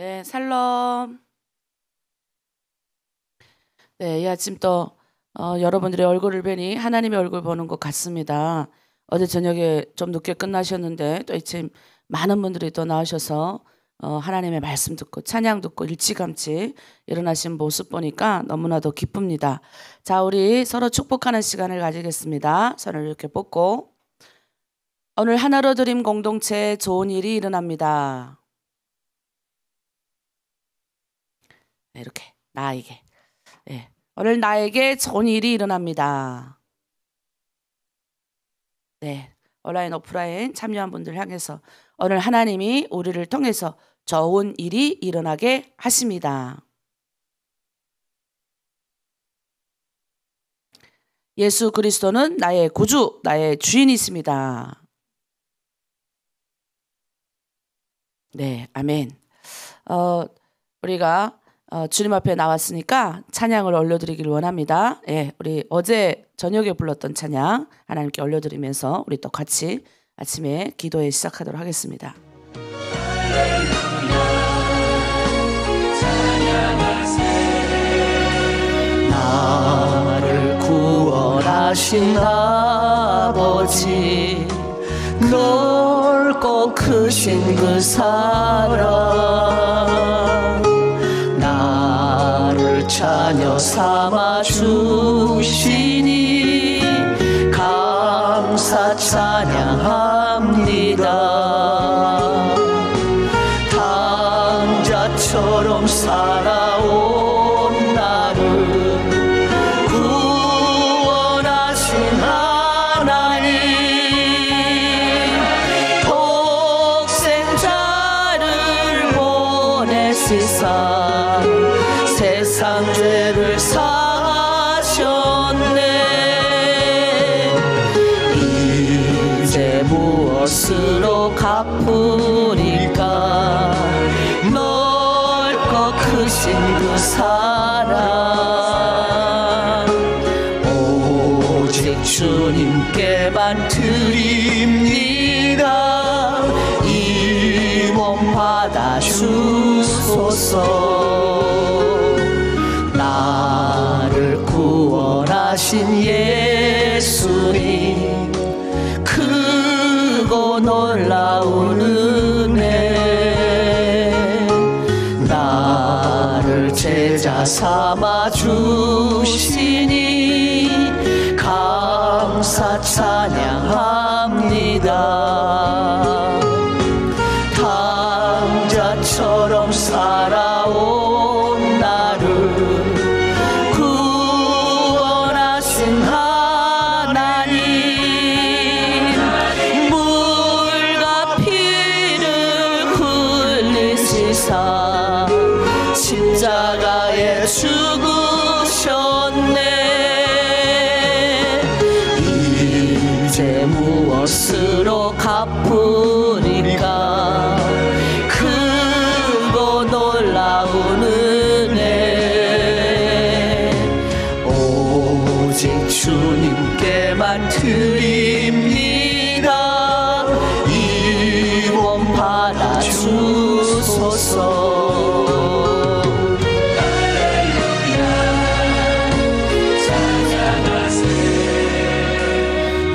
네, 샬롬. 네, 이 아침 또 여러분들의 얼굴을 뵈니 하나님의 얼굴 보는 것 같습니다. 어제 저녁에 좀 늦게 끝나셨는데 또 이쯤 많은 분들이 또 나오셔서 하나님의 말씀 듣고 찬양 듣고 일찌감치 일어나신 모습 보니까 너무나도 기쁩니다. 자, 우리 서로 축복하는 시간을 가지겠습니다. 손을 이렇게 뻗고, 오늘 하나로 드림 공동체에 좋은 일이 일어납니다. 네, 이렇게 나에게, 네, 오늘 나에게 좋은 일이 일어납니다. 네, 온라인 오프라인 참여한 분들 향해서 오늘 하나님이 우리를 통해서 좋은 일이 일어나게 하십니다. 예수 그리스도는 나의 구주, 나의 주인이십니다. 네, 아멘. 우리가 주님 앞에 나왔으니까 찬양을 올려드리길 원합니다. 예, 우리 어제 저녁에 불렀던 찬양 하나님께 올려드리면서 우리 또 같이 아침에 기도에 시작하도록 하겠습니다. 나를 구원하신 아버지, 넓고 크신 그 사랑, 나를 자녀 삼아 주시니 감사 찬양합니다. 당자처럼 살아온 나를 구원하신 하나님, 독생자를 보내시사 세상 죄를 사셨네. 이제 무엇으로 갚으리까 넓고 크신 그 사랑, 오직 주님께만 드립니다. 이 몸 받아주소서. 나를 구원하신 예수님, 크고 놀라운 은혜, 나를 제자 삼아 주시니 감사 찬양합니다. 당자처럼 살아온 나를 구원하신 하나님, 물과 피를 흘리시사 십자가에 죽으셨네. 이제 무엇으로 갚으리까 크고 놀라운 은혜, 오직 주님께만 드립니다. 이 몸 받아주소서.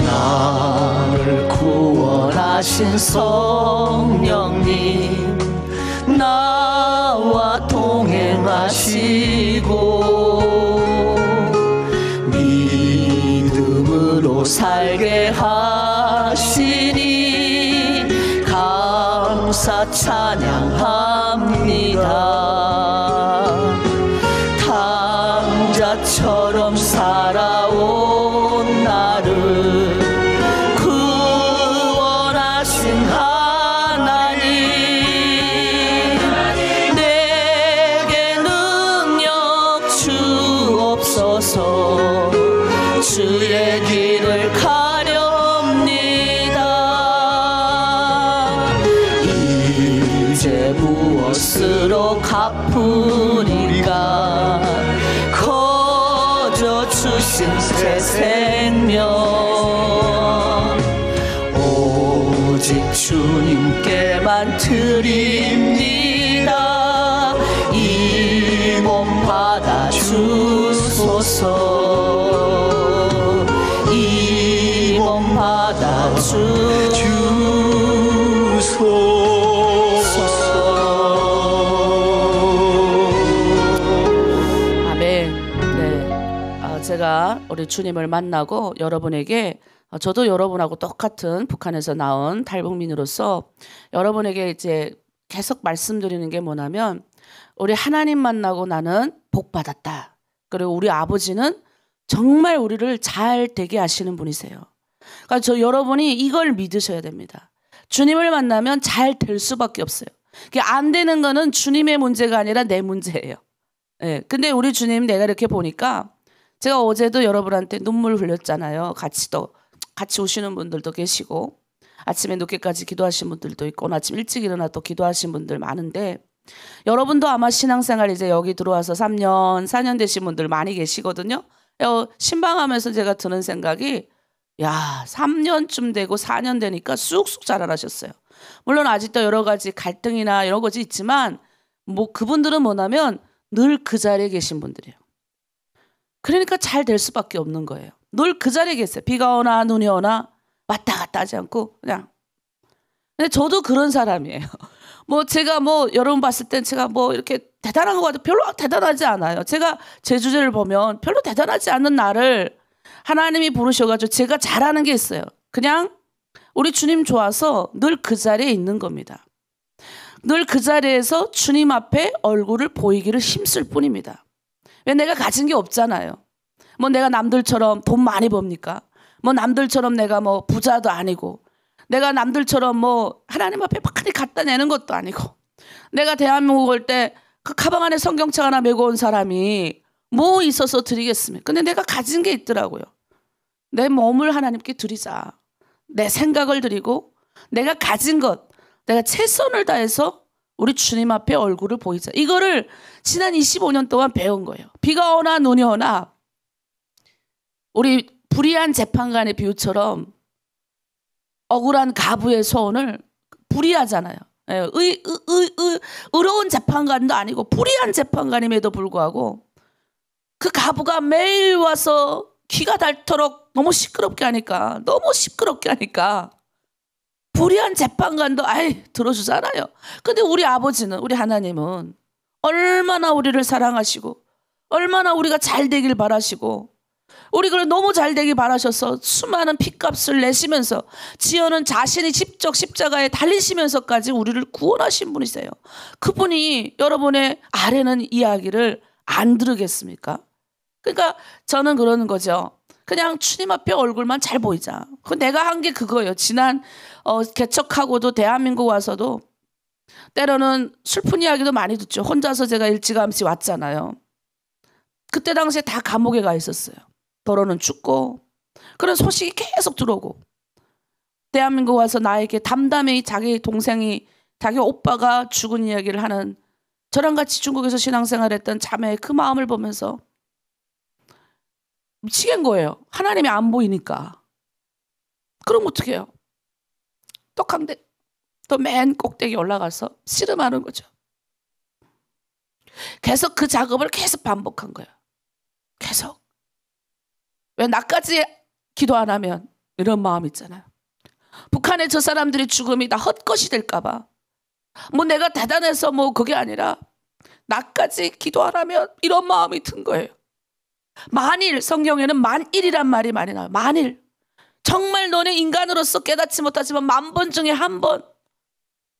나를 구원하신 성령님, 나와 동행하시고 믿음으로 살게 하시니 감사 찬양합니다. 당자처럼 살아온 나를 구원하신 하나님, 내게 능력 주옵소서. 주의 길을 가렵니다. 이제 무엇으로 갚으리까 거저 주신 새 생명, 오직 주님께만 드립니다. 제가 우리 주님을 만나고 여러분에게 저도 여러분하고 똑같은 북한에서 나온 탈북민으로서 여러분에게 이제 계속 말씀드리는 게 뭐냐면 우리 하나님 만나고 나는 복 받았다. 그리고 우리 아버지는 정말 우리를 잘 되게 하시는 분이세요. 그러니까 저 여러분이 이걸 믿으셔야 됩니다. 주님을 만나면 잘 될 수밖에 없어요. 안 되는 거는 주님의 문제가 아니라 내 문제예요. 예. 근데 우리 주님 내가 이렇게 보니까 제가 어제도 여러분한테 눈물 흘렸잖아요. 같이 오시는 분들도 계시고 아침에 늦게까지 기도하신 분들도 있고 오늘 아침 일찍 일어나 또 기도하신 분들 많은데 여러분도 아마 신앙생활 이제 여기 들어와서 3년, 4년 되신 분들 많이 계시거든요. 신방하면서 제가 드는 생각이 야 3년쯤 되고 4년 되니까 쑥쑥 자라나셨어요. 물론 아직도 여러 가지 갈등이나 이런 것이 있지만 뭐 그분들은 뭐냐면 늘 그 자리에 계신 분들이에요. 그러니까 잘 될 수밖에 없는 거예요. 늘 그 자리에 계세요. 비가 오나 눈이 오나 왔다 갔다 하지 않고 그냥. 근데 저도 그런 사람이에요. 뭐 제가 뭐 여러분 봤을 땐 제가 뭐 이렇게 대단한 것 같아도 별로 대단하지 않아요. 제가 제 주제를 보면 별로 대단하지 않는 나를 하나님이 부르셔가지고 제가 잘하는 게 있어요. 그냥 우리 주님 좋아서 늘 그 자리에 있는 겁니다. 늘 그 자리에서 주님 앞에 얼굴을 보이기를 힘쓸 뿐입니다. 왜 내가 가진 게 없잖아요. 뭐 내가 남들처럼 돈 많이 법니까? 뭐 남들처럼 내가 뭐 부자도 아니고 내가 남들처럼 뭐 하나님 앞에 많이 갖다 내는 것도 아니고 내가 대한민국 올 때 그 가방 안에 성경책 하나 메고 온 사람이 뭐 있어서 드리겠습니까? 근데 내가 가진 게 있더라고요. 내 몸을 하나님께 드리자. 내 생각을 드리고 내가 가진 것 내가 최선을 다해서 우리 주님 앞에 얼굴을 보이자. 이거를 지난 25년 동안 배운 거예요. 비가 오나 눈이 오나 우리 불의한 재판관의 비유처럼 억울한 가부의 소원을 불의하잖아요. 의로운 재판관도 아니고 불의한 재판관임에도 불구하고 그 가부가 매일 와서 귀가 닳도록 너무 시끄럽게 하니까 불의한 재판관도 들어주잖아요. 근데 우리 아버지는 우리 하나님은 얼마나 우리를 사랑하시고 얼마나 우리가 잘 되길 바라시고 우리가 너무 잘 되길 바라셔서 수많은 핏값을 내시면서 지어는 자신이 직접 십자가에 달리시면서까지 우리를 구원하신 분이세요. 그분이 여러분의 아뢰는 이야기를 안 들으겠습니까? 그러니까 저는 그러는 거죠. 그냥 주님 앞에 얼굴만 잘 보이자. 내가 한 게 그거예요. 지난 개척하고도 대한민국 와서도 때로는 슬픈 이야기도 많이 듣죠. 혼자서 제가 일찌감치 왔잖아요. 그때 당시에 다 감옥에 가 있었어요. 더러는 죽고 그런 소식이 계속 들어오고 대한민국 와서 나에게 담담히 자기 동생이 자기 오빠가 죽은 이야기를 하는 저랑 같이 중국에서 신앙생활했던 자매의 그 마음을 보면서 미치겠는 거예요. 하나님이 안 보이니까. 그럼 어떻게 해요? 떡한데 또 맨 꼭대기 올라가서 씨름하는 거죠. 계속 그 작업을 계속 반복한 거예요. 계속. 왜 나까지 기도 안 하면 이런 마음 있잖아요. 북한의 저 사람들이 죽음이 다 헛것이 될까 봐. 뭐 내가 대단해서 뭐 그게 아니라 나까지 기도 안 하면 이런 마음이 든 거예요. 만일 성경에는 만일이란 말이 많이 나와요. 만일 정말 너는 인간으로서 깨닫지 못하지만 10,000번 중에 1번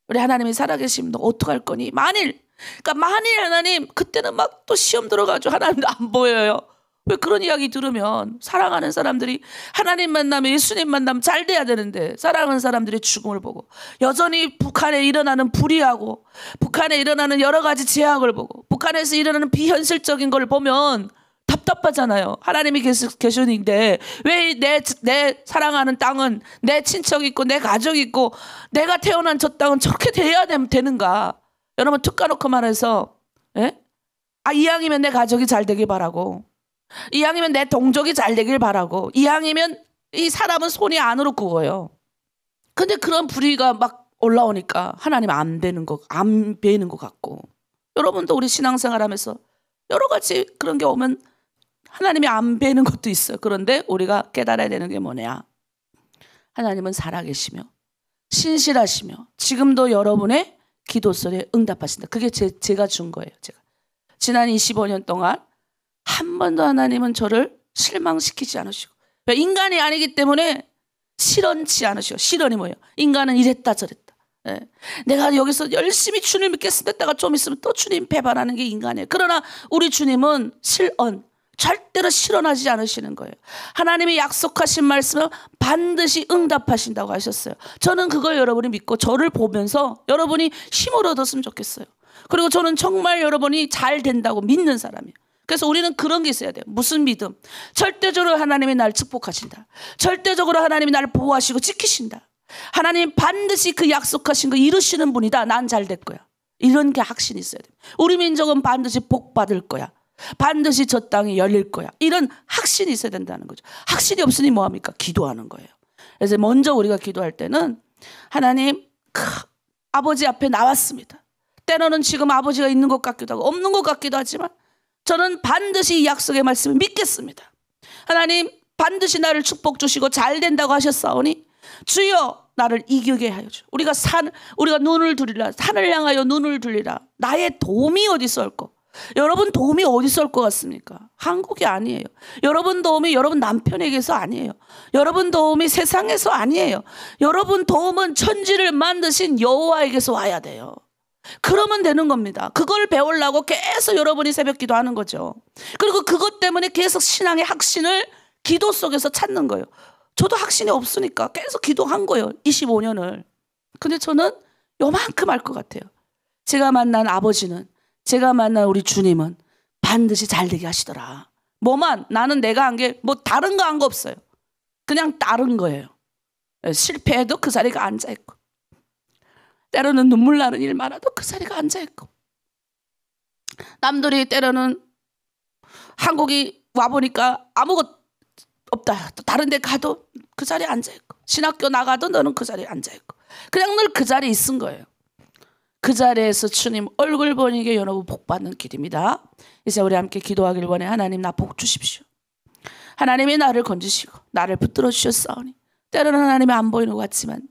우리 하나님이 살아계시면 너 어떡할 거니? 만일 그러니까 만일 하나님 그때는 막 또 시험 들어가지고 하나님도 안 보여요. 왜 그런 이야기 들으면 사랑하는 사람들이 하나님 만나면 예수님 만나면 잘 돼야 되는데 사랑하는 사람들이 죽음을 보고 여전히 북한에 일어나는 불의하고 북한에 일어나는 여러 가지 제약을 보고 북한에서 일어나는 비현실적인 걸 보면 답답하잖아요. 하나님이 계시는데 왜 내 사랑하는 땅은 내 친척 있고 내 가족 있고 내가 태어난 저 땅은 저렇게 돼야 되는가? 여러분 툭 까놓고 말해서 이왕이면 내 가족이 잘 되길 바라고 이왕이면 내 동족이 잘 되길 바라고 이왕이면 이 사람은 손이 안으로 굽어요. 근데 그런 불의가 막 올라오니까 하나님 안 배는 것 같고 여러분도 우리 신앙생활하면서 여러 가지 그런 게 오면 하나님이 안 배는 것도 있어요. 그런데 우리가 깨달아야 되는 게 뭐냐? 하나님은 살아계시며 신실하시며 지금도 여러분의 기도 소리에 응답하신다. 그게 제가 준 거예요. 제가 지난 25년 동안 한 번도 하나님은 저를 실망시키지 않으시고, 인간이 아니기 때문에 실언치 않으시고. 실언이 뭐예요? 인간은 이랬다 저랬다. 예. 내가 여기서 열심히 주님 믿겠습니다 했다가 좀 있으면 또 주님 배반하는 게 인간이에요. 그러나 우리 주님은 실언, 절대로 실언하지 않으시는 거예요. 하나님이 약속하신 말씀은 반드시 응답하신다고 하셨어요. 저는 그걸 여러분이 믿고 저를 보면서 여러분이 힘을 얻었으면 좋겠어요. 그리고 저는 정말 여러분이 잘 된다고 믿는 사람이에요. 그래서 우리는 그런 게 있어야 돼요. 무슨 믿음? 절대적으로 하나님이 날 축복하신다. 절대적으로 하나님이 나를 보호하시고 지키신다. 하나님 반드시 그 약속하신 거 이루시는 분이다. 난 잘 될 거야. 이런 게 확신이 있어야 돼요. 우리 민족은 반드시 복 받을 거야. 반드시 저 땅이 열릴 거야. 이런 확신이 있어야 된다는 거죠. 확신이 없으니 뭐합니까? 기도하는 거예요. 그래서 먼저 우리가 기도할 때는 하나님, 아버지 앞에 나왔습니다. 때로는 지금 아버지가 있는 것 같기도 하고 없는 것 같기도 하지만 저는 반드시 이 약속의 말씀을 믿겠습니다. 하나님 반드시 나를 축복 주시고 잘 된다고 하셨사오니 주여 나를 이기게 하여 주. 우리가 눈을 들이라, 산을 향하여 눈을 들이라. 나의 도움이 어디서 올까? 여러분 도움이 어디서 올 것 같습니까? 한국이 아니에요. 여러분 도움이 여러분 남편에게서 아니에요. 여러분 도움이 세상에서 아니에요. 여러분 도움은 천지를 만드신 여호와에게서 와야 돼요. 그러면 되는 겁니다. 그걸 배우려고 계속 여러분이 새벽 기도하는 거죠. 그리고 그것 때문에 계속 신앙의 확신을 기도 속에서 찾는 거예요. 저도 확신이 없으니까 계속 기도한 거예요. 25년을. 근데 저는 요만큼 알 것 같아요. 제가 만난 아버지는, 제가 만난 우리 주님은 반드시 잘 되게 하시더라. 나는 내가 한 게 뭐 다른 거 한 거 없어요. 그냥 다른 거예요. 실패해도 그 자리가 앉아있고, 때로는 눈물 나는 일 많아도 그 자리가 앉아있고, 남들이 때로는 한국이 와보니까 아무것도 없다, 또 다른 데 가도 그 자리에 앉아있고, 신학교 나가도 너는 그 자리에 앉아있고, 그냥 늘 그 자리에 있은 거예요. 그 자리에서 주님 얼굴 보는 게 여러분 복 받는 길입니다. 이제 우리 함께 기도하길 원해. 하나님 나 복 주십시오. 하나님이 나를 건지시고 나를 붙들어 주셨사오니 때로는 하나님이 안 보이는 것 같지만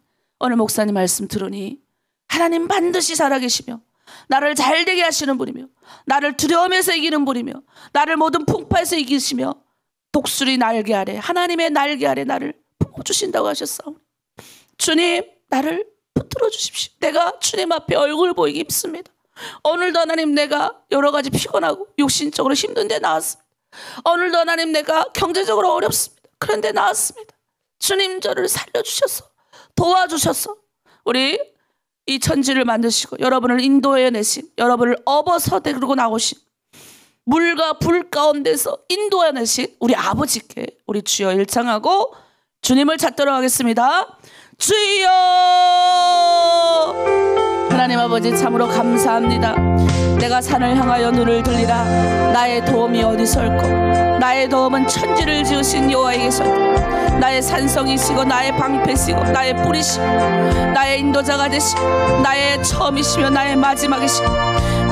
오늘 목사님 말씀 들으니 하나님 반드시 살아계시며 나를 잘되게 하시는 분이며 나를 두려움에서 이기는 분이며 나를 모든 풍파에서 이기시며 독수리 날개 아래, 하나님의 날개 아래 나를 품어주신다고 하셨사오니 주님 나를 붙들어 주십시오. 내가 주님 앞에 얼굴 보이기 힘듭니다. 오늘도 하나님 내가 여러 가지 피곤하고 육신적으로 힘든데 나왔습니다. 오늘도 하나님 내가 경제적으로 어렵습니다. 그런데 나왔습니다. 주님 저를 살려주셔서 도와주셔서 우리 이 천지를 만드시고 여러분을 인도해내신, 여러분을 업어서 데리고 나오신, 물과 불 가운데서 인도해내신 우리 아버지께 우리 주여 일창하고 주님을 찾도록 하겠습니다. 주여! 하나님 아버지 참으로 감사합니다. 내가 산을 향하여 눈을 들리라. 나의 도움이 어디서 올꼬? 나의 도움은 천지를 지으신 여호와에게서 나의 산성이시고 나의 방패시고 나의 뿌리시고 나의 인도자가 되시고 나의 처음이시며 나의 마지막이시고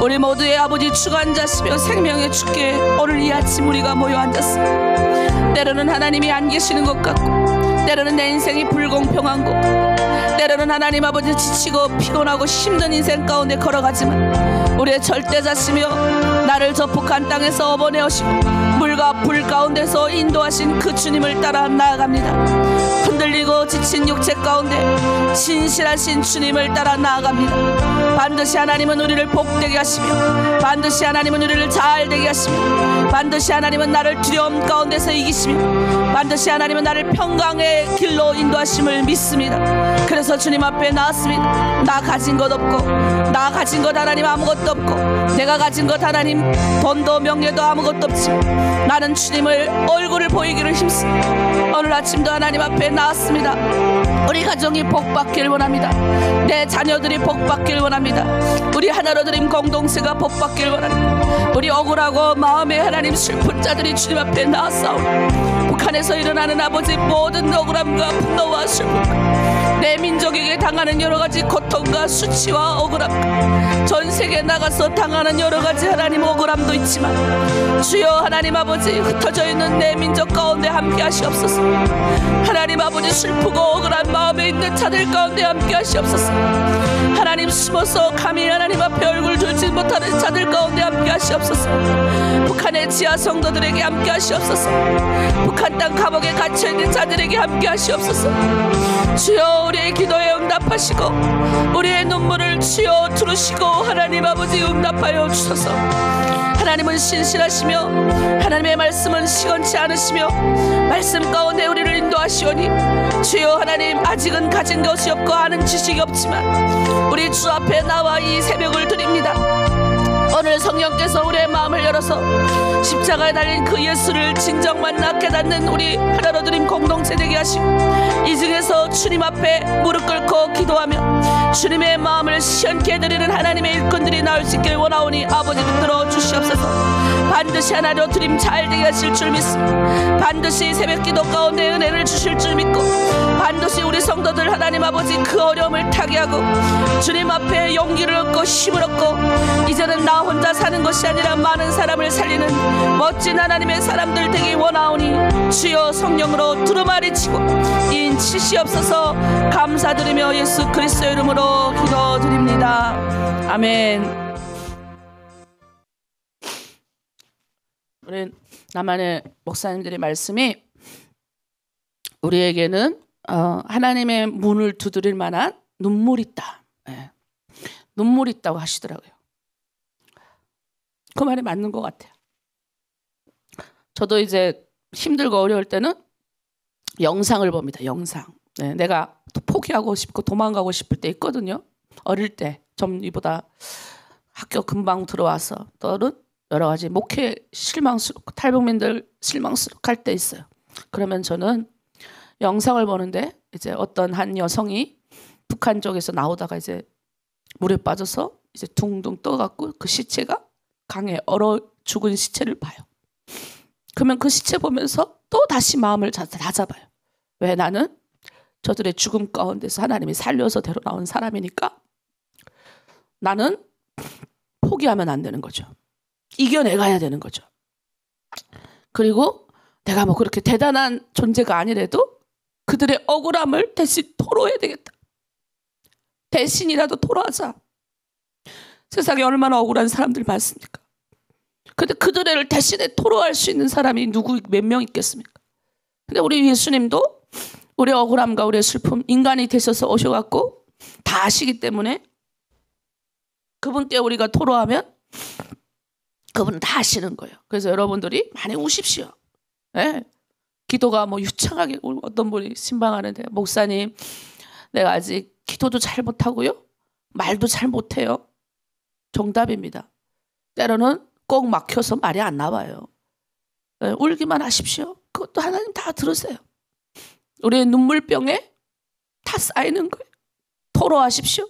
우리 모두의 아버지 주관자시며 생명의 주께 오늘 이 아침 우리가 모여 앉았습니다. 때로는 하나님이 안 계시는 것 같고 때로는 내 인생이 불공평한 것, 때로는 하나님 아버지 지치고 피곤하고 힘든 인생 가운데 걸어가지만 우리의 절대자시며 나를 저 북한 땅에서 업어내오시고 물과 불 가운데서 인도하신 그 주님을 따라 나아갑니다. 흔들리고 지친 육체 가운데 신실하신 주님을 따라 나아갑니다. 반드시 하나님은 우리를 복되게 하시며 반드시 하나님은 우리를 잘되게 하시며 반드시 하나님은 나를 두려움 가운데서 이기시며 반드시 하나님은 나를 평강의 길로 인도하심을 믿습니다. 그래서 주님 앞에 나왔습니다. 나 가진 것 없고 나 가진 것 하나님 아무것도 없고 내가 가진 것 하나님 돈도 명예도 아무것도 없지 나는 주님을 얼굴을 보이기를 힘씁니다. 오늘 아침도 하나님 앞에 나왔습니다. 우리 가정이 복받기를 원합니다. 내 자녀들이 복받기를 원합니다. 우리 하나로 드림 공동체가 복받기를 원합니다. 우리 억울하고 마음에 하나님 슬픈 자들이 주님 앞에 나왔사오니 북한에서 일어나는 아버지 모든 억울함과 분노와 슬픔 내 민족에게 당하는 여러 가지 고통과 수치와 억울함 전 세계에 나가서 당하는 여러 가지 하나님 억울함도 있지만 주여 하나님 아버지 흩어져 있는 내 민족 가운데 함께 하시옵소서. 하나님 아버지 슬프고 억울한 마음에 있는 자들 가운데 함께 하시옵소서. 하나님 숨어서 감히 하나님 앞에 얼굴 들지 못하는 못하는 자들 가운데 함께 하시옵소서. 북한의 지하 성도들에게 함께 하시옵소서. 북한 땅 감옥에 갇혀있는 자들에게 함께 하시옵소서. 주여 우리의 기도에 응답하시고 우리의 눈물을 주여 두르시고 하나님 아버지 응답하여 주소서. 하나님은 신실하시며 하나님의 말씀은 시건치 않으시며 말씀 가운데 우리를 인도하시오니 주여 하나님, 아직은 가진 것이 없고 아는 지식이 없지만 우리 주 앞에 나와 이 새벽을 드립니다. 오늘 성령께서 우리의 마음을 열어서 십자가에 달린 그 예수를 진정 만나 깨닫는 우리 하나로 드림 공동체 되게 하시고, 이 중에서 주님 앞에 무릎 꿇고 기도하며 주님의 마음을 시원케 해드리는 하나님의 일꾼들이 나올 수 있길 원하오니 아버지 붙들어 주시옵소서. 반드시 하나로 드림 잘 되게 하실 줄 믿습니다. 반드시 새벽 기도 가운데 은혜를 주실 줄 믿고, 반드시 우리 성도들 하나님 아버지 그 어려움을 타개하고 주님 앞에 용기를 얻고 힘을 얻고 이제는 나 혼자 사는 것이 아니라 많은 사람을 살리는 멋진 하나님의 사람들 되기 원하오니 주여 성령으로 두루마리치고 인치시옵소서. 감사드리며 예수 그리스도의 이름으로 기도드립니다. 아멘. 우리 남한의 목사님들의 말씀이 우리에게는 하나님의 문을 두드릴 만한 눈물이 있다. 네. 눈물이 있다고 하시더라고요. 그 말이 맞는 것 같아요. 저도 이제 힘들고 어려울 때는 영상을 봅니다. 영상. 네, 내가 또 포기하고 싶고 도망가고 싶을 때 있거든요. 어릴 때 좀 이보다 학교 금방 들어와서 또는 여러 가지 목회 실망스럽고 탈북민들 실망스럽고 할 때 있어요. 그러면 저는 영상을 보는데 이제 어떤 한 여성이 북한 쪽에서 나오다가 이제 물에 빠져서 이제 둥둥 떠갖고 그 시체가 강에 얼어 죽은 시체를 봐요. 그러면 그 시체 보면서 또 다시 마음을 다잡아요. 왜? 나는 저들의 죽음 가운데서 하나님이 살려서 데려 나온 사람이니까 나는 포기하면 안 되는 거죠. 이겨내가야 되는 거죠. 그리고 내가 뭐 그렇게 대단한 존재가 아니래도 그들의 억울함을 대신 토로해야 되겠다. 대신이라도 토로하자. 세상에 얼마나 억울한 사람들 많습니까? 근데 그들을 대신에 토로할 수 있는 사람이 몇 명 있겠습니까? 근데 우리 예수님도 우리의 억울함과 우리의 슬픔, 인간이 되셔서 오셔갖고 다 아시기 때문에 그분께 우리가 토로하면 그분은 다 아시는 거예요. 그래서 여러분들이 많이 우십시오. 네. 기도가 뭐 유창하게, 어떤 분이 신방하는데, 목사님 내가 아직 기도도 잘 못하고요, 말도 잘 못해요. 정답입니다. 때로는 꼭 막혀서 말이 안 나와요. 네, 울기만 하십시오. 그것도 하나님 다 들으세요. 우리의 눈물병에 다 쌓이는 거예요. 토로하십시오.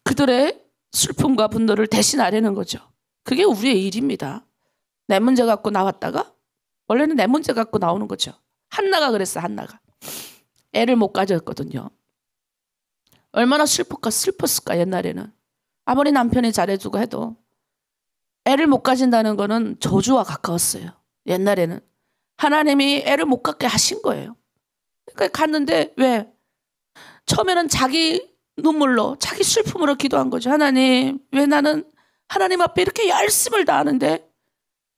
그들의 슬픔과 분노를 대신하려는 거죠. 그게 우리의 일입니다. 내 문제 갖고 나왔다가 원래는 내 문제 갖고 나오는 거죠. 한나가 그랬어. 한나가 애를 못 가졌거든요. 얼마나 슬펐을까. 옛날에는 아무리 남편이 잘해주고 해도 애를 못 가진다는 거는 저주와 가까웠어요. 옛날에는 하나님이 애를 못 갖게 하신 거예요. 그러니까 갔는데 왜? 처음에는 자기 눈물로 자기 슬픔으로 기도한 거죠. 하나님, 왜 나는 하나님 앞에 이렇게 열심을 다하는데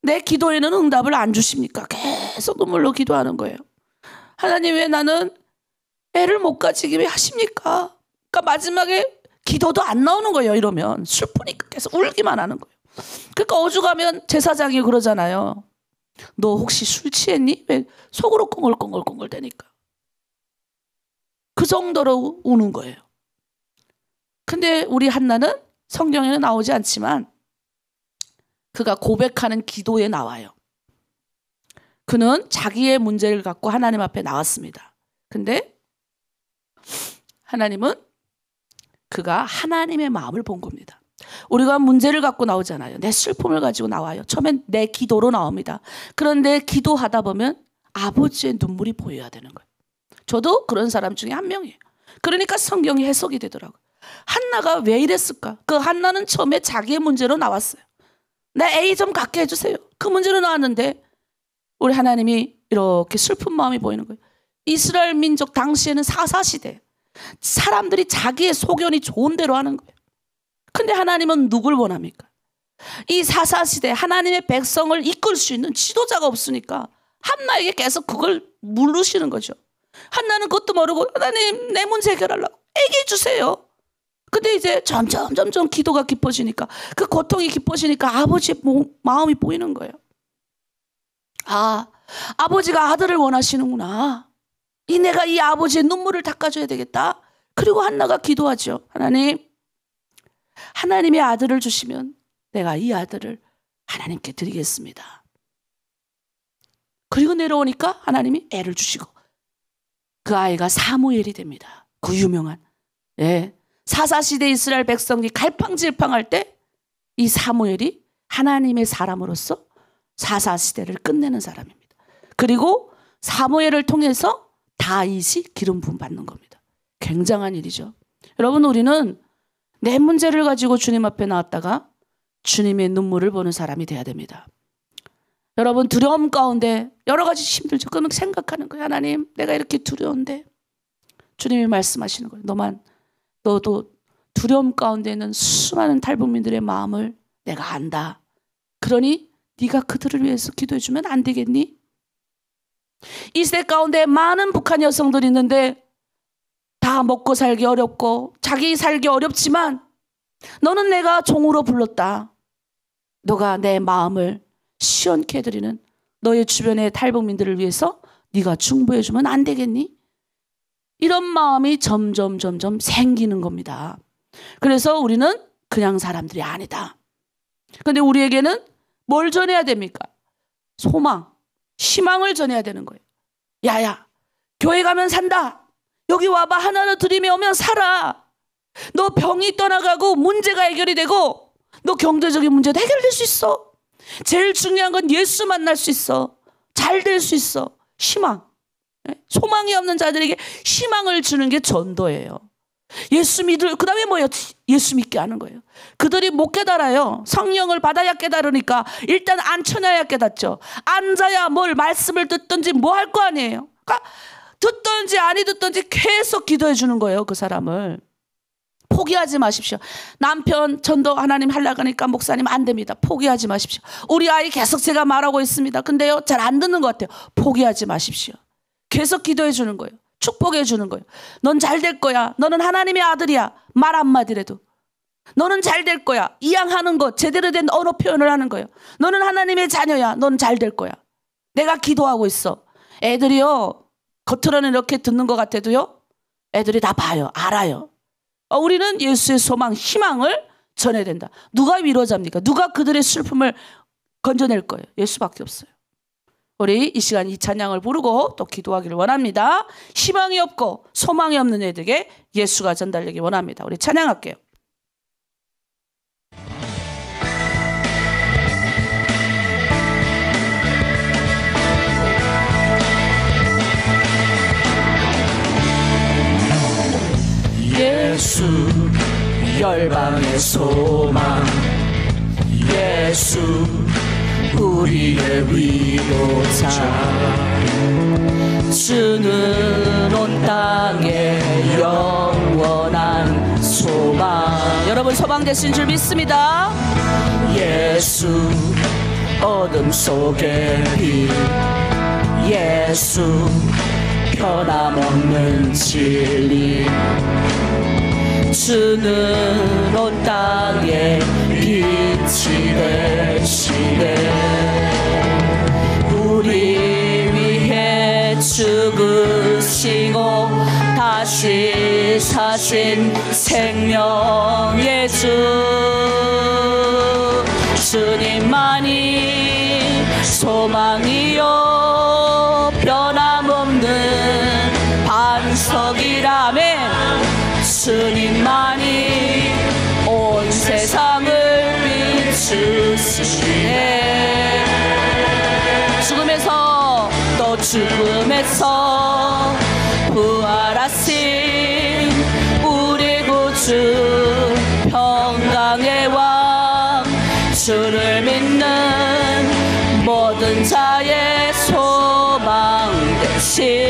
내 기도에는 응답을 안 주십니까? 계속 눈물로 기도하는 거예요. 하나님, 왜 나는 애를 못 가지게 왜 하십니까? 그러니까 마지막에 기도도 안 나오는 거예요. 이러면 슬프니까 계속 울기만 하는 거예요. 그러니까 오죽하면 제사장이 그러잖아요. 너 혹시 술 취했니? 왜 속으로 꽁글꽁글꽁글 대니까. 그 정도로 우는 거예요. 근데 우리 한나는 성경에는 나오지 않지만 그가 고백하는 기도에 나와요. 그는 자기의 문제를 갖고 하나님 앞에 나왔습니다. 근데 하나님은 그가 하나님의 마음을 본 겁니다. 우리가 문제를 갖고 나오잖아요. 내 슬픔을 가지고 나와요. 처음엔 내 기도로 나옵니다. 그런데 기도하다 보면 아버지의 눈물이 보여야 되는 거예요. 저도 그런 사람 중에 한 명이에요. 그러니까 성경이 해석이 되더라고요. 한나가 왜 이랬을까? 그 한나는 처음에 자기의 문제로 나왔어요. 내 A 좀 갖게 해주세요. 그 문제로 나왔는데 우리 하나님이 이렇게 슬픈 마음이 보이는 거예요. 이스라엘 민족 당시에는 사사시대. 사람들이 자기의 소견이 좋은 대로 하는 거예요. 근데 하나님은 누굴 원합니까? 이 사사시대 하나님의 백성을 이끌 수 있는 지도자가 없으니까 한나에게 계속 그걸 물으시는 거죠. 한나는 그것도 모르고 하나님 내 문제 해결하려고 얘기해 주세요. 근데 이제 점점 기도가 깊어지니까 그 고통이 깊어지니까 아버지의 마음이 보이는 거예요. 아, 아버지가 아들을 원하시는구나. 내가 이 아버지의 눈물을 닦아줘야 되겠다. 그리고 한나가 기도하죠. 하나님의 아들을 주시면 내가 이 아들을 하나님께 드리겠습니다. 그리고 내려오니까 하나님이 애를 주시고 그 아이가 사무엘이 됩니다. 그 유명한 사사시대 이스라엘 백성이 갈팡질팡할 때 이 사무엘이 하나님의 사람으로서 사사시대를 끝내는 사람입니다. 그리고 사무엘을 통해서 다윗이 기름 부음 받는 겁니다. 굉장한 일이죠. 여러분, 우리는 내 문제를 가지고 주님 앞에 나왔다가 주님의 눈물을 보는 사람이 돼야 됩니다. 여러분, 두려움 가운데 여러 가지 힘들죠. 그러면 생각하는 거예요. 하나님, 내가 이렇게 두려운데. 주님이 말씀하시는 거예요. 너도 두려움 가운데 있는 수많은 탈북민들의 마음을 내가 안다. 그러니 네가 그들을 위해서 기도해 주면 안 되겠니? 이 시대 가운데 많은 북한 여성들이 있는데 다 먹고 살기 어렵고 자기 살기 어렵지만 너는 내가 종으로 불렀다. 너가 내 마음을 시원케 해드리는 너의 주변의 탈북민들을 위해서 네가 중보해 주면 안 되겠니? 이런 마음이 점점 생기는 겁니다. 그래서 우리는 그냥 사람들이 아니다. 그런데 우리에게는 뭘 전해야 됩니까? 소망, 희망을 전해야 되는 거예요. 야야, 교회 가면 산다. 여기 와봐. 하나로 들이며 오면 살아. 너 병이 떠나가고 문제가 해결이 되고 너 경제적인 문제도 해결될 수 있어. 제일 중요한 건 예수 만날 수 있어. 잘 될 수 있어. 희망. 소망이 없는 자들에게 희망을 주는 게 전도예요. 예수 믿을, 그 다음에 뭐예요? 예수 믿게 하는 거예요. 그들이 못 깨달아요. 성령을 받아야 깨달으니까 일단 앉혀놔야 깨닫죠. 앉아야 뭘 말씀을 듣든지 뭐 할 거 아니에요. 그러니까 듣든지 아니 듣든지 계속 기도해 주는 거예요. 그 사람을. 포기하지 마십시오. 남편 전도 하나님 하려고 하니까 목사님 안 됩니다. 포기하지 마십시오. 우리 아이 계속 제가 말하고 있습니다. 근데요, 잘 안 듣는 것 같아요. 포기하지 마십시오. 계속 기도해 주는 거예요. 축복해 주는 거예요. 넌 잘 될 거야. 너는 하나님의 아들이야. 말 한마디라도. 너는 잘 될 거야. 이양하는 것, 제대로 된 언어 표현을 하는 거예요. 너는 하나님의 자녀야. 너는 잘 될 거야. 내가 기도하고 있어. 애들이요, 겉으로는 이렇게 듣는 것 같아도요, 애들이 다 봐요. 알아요. 우리는 예수의 소망, 희망을 전해야 된다. 누가 위로자입니까? 누가 그들의 슬픔을 건져낼 거예요? 예수밖에 없어요. 우리 이 시간 이 찬양을 부르고 또 기도하기를 원합니다. 희망이 없고 소망이 없는 애들에게 예수가 전달되기 원합니다. 우리 찬양할게요. 예수 열방의 소망, 예수 우리의 위로자, 주는 온 땅의 영원한 소망. 여러분 소망 되신 줄 믿습니다. 예수 어둠 속의 빛, 예수 변함없는 진리, 주는 온 땅에 빛이 되시네. 우리 위해 죽으시고 다시 사신 생명의 주, 주님만이 소망이요 변함없는 반석이라면 주님만이 온 세상을 비추시네. 죽음에서 또 죽음에서 부활하신 우리 구주 평강의 왕, 주를 믿는 모든 자의 소망 되신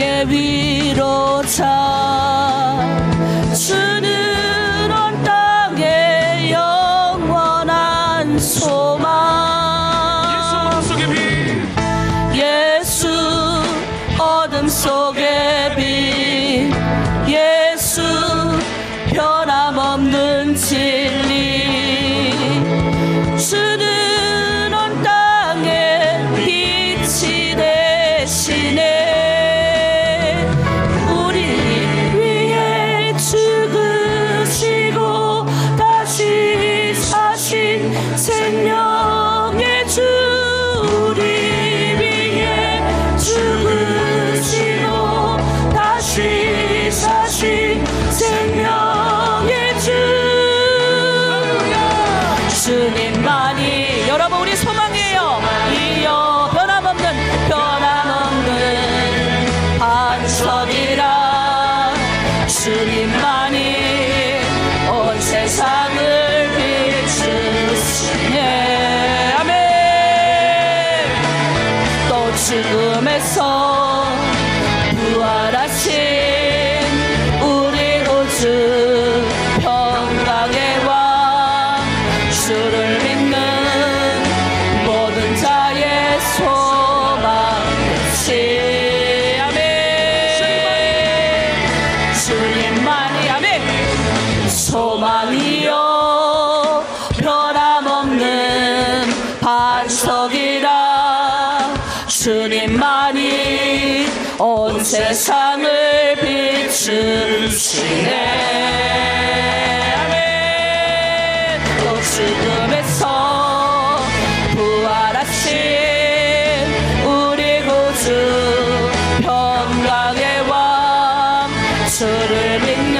우리의 위로자 주는 온 땅의 영원한 소망 예수 어둠 속의 빛 예수 변함없는 진리 주는 온 땅에 빛이 되시네 우리 위해 죽으시고 다시 사신 생명의 주 우리 위해 죽으시고 다시 사신 생명의 주 주님만이 여러분 우리 소망이에요. 이여 변함없는 반석이라 주님만이 온 세상을 비추시네 아멘. 또 죽음에서 부활하신 우리 구주 평강의 왕 주를 믿는 모든 자의 소망 끝이 아멘. 주님만이 아멘. 소망이요 변함없는 반석이라 주님만이 온 세상을 비추시네 아멘. 또 죽음에서 부활하신 우리 구주 평강의 왕 주를 믿는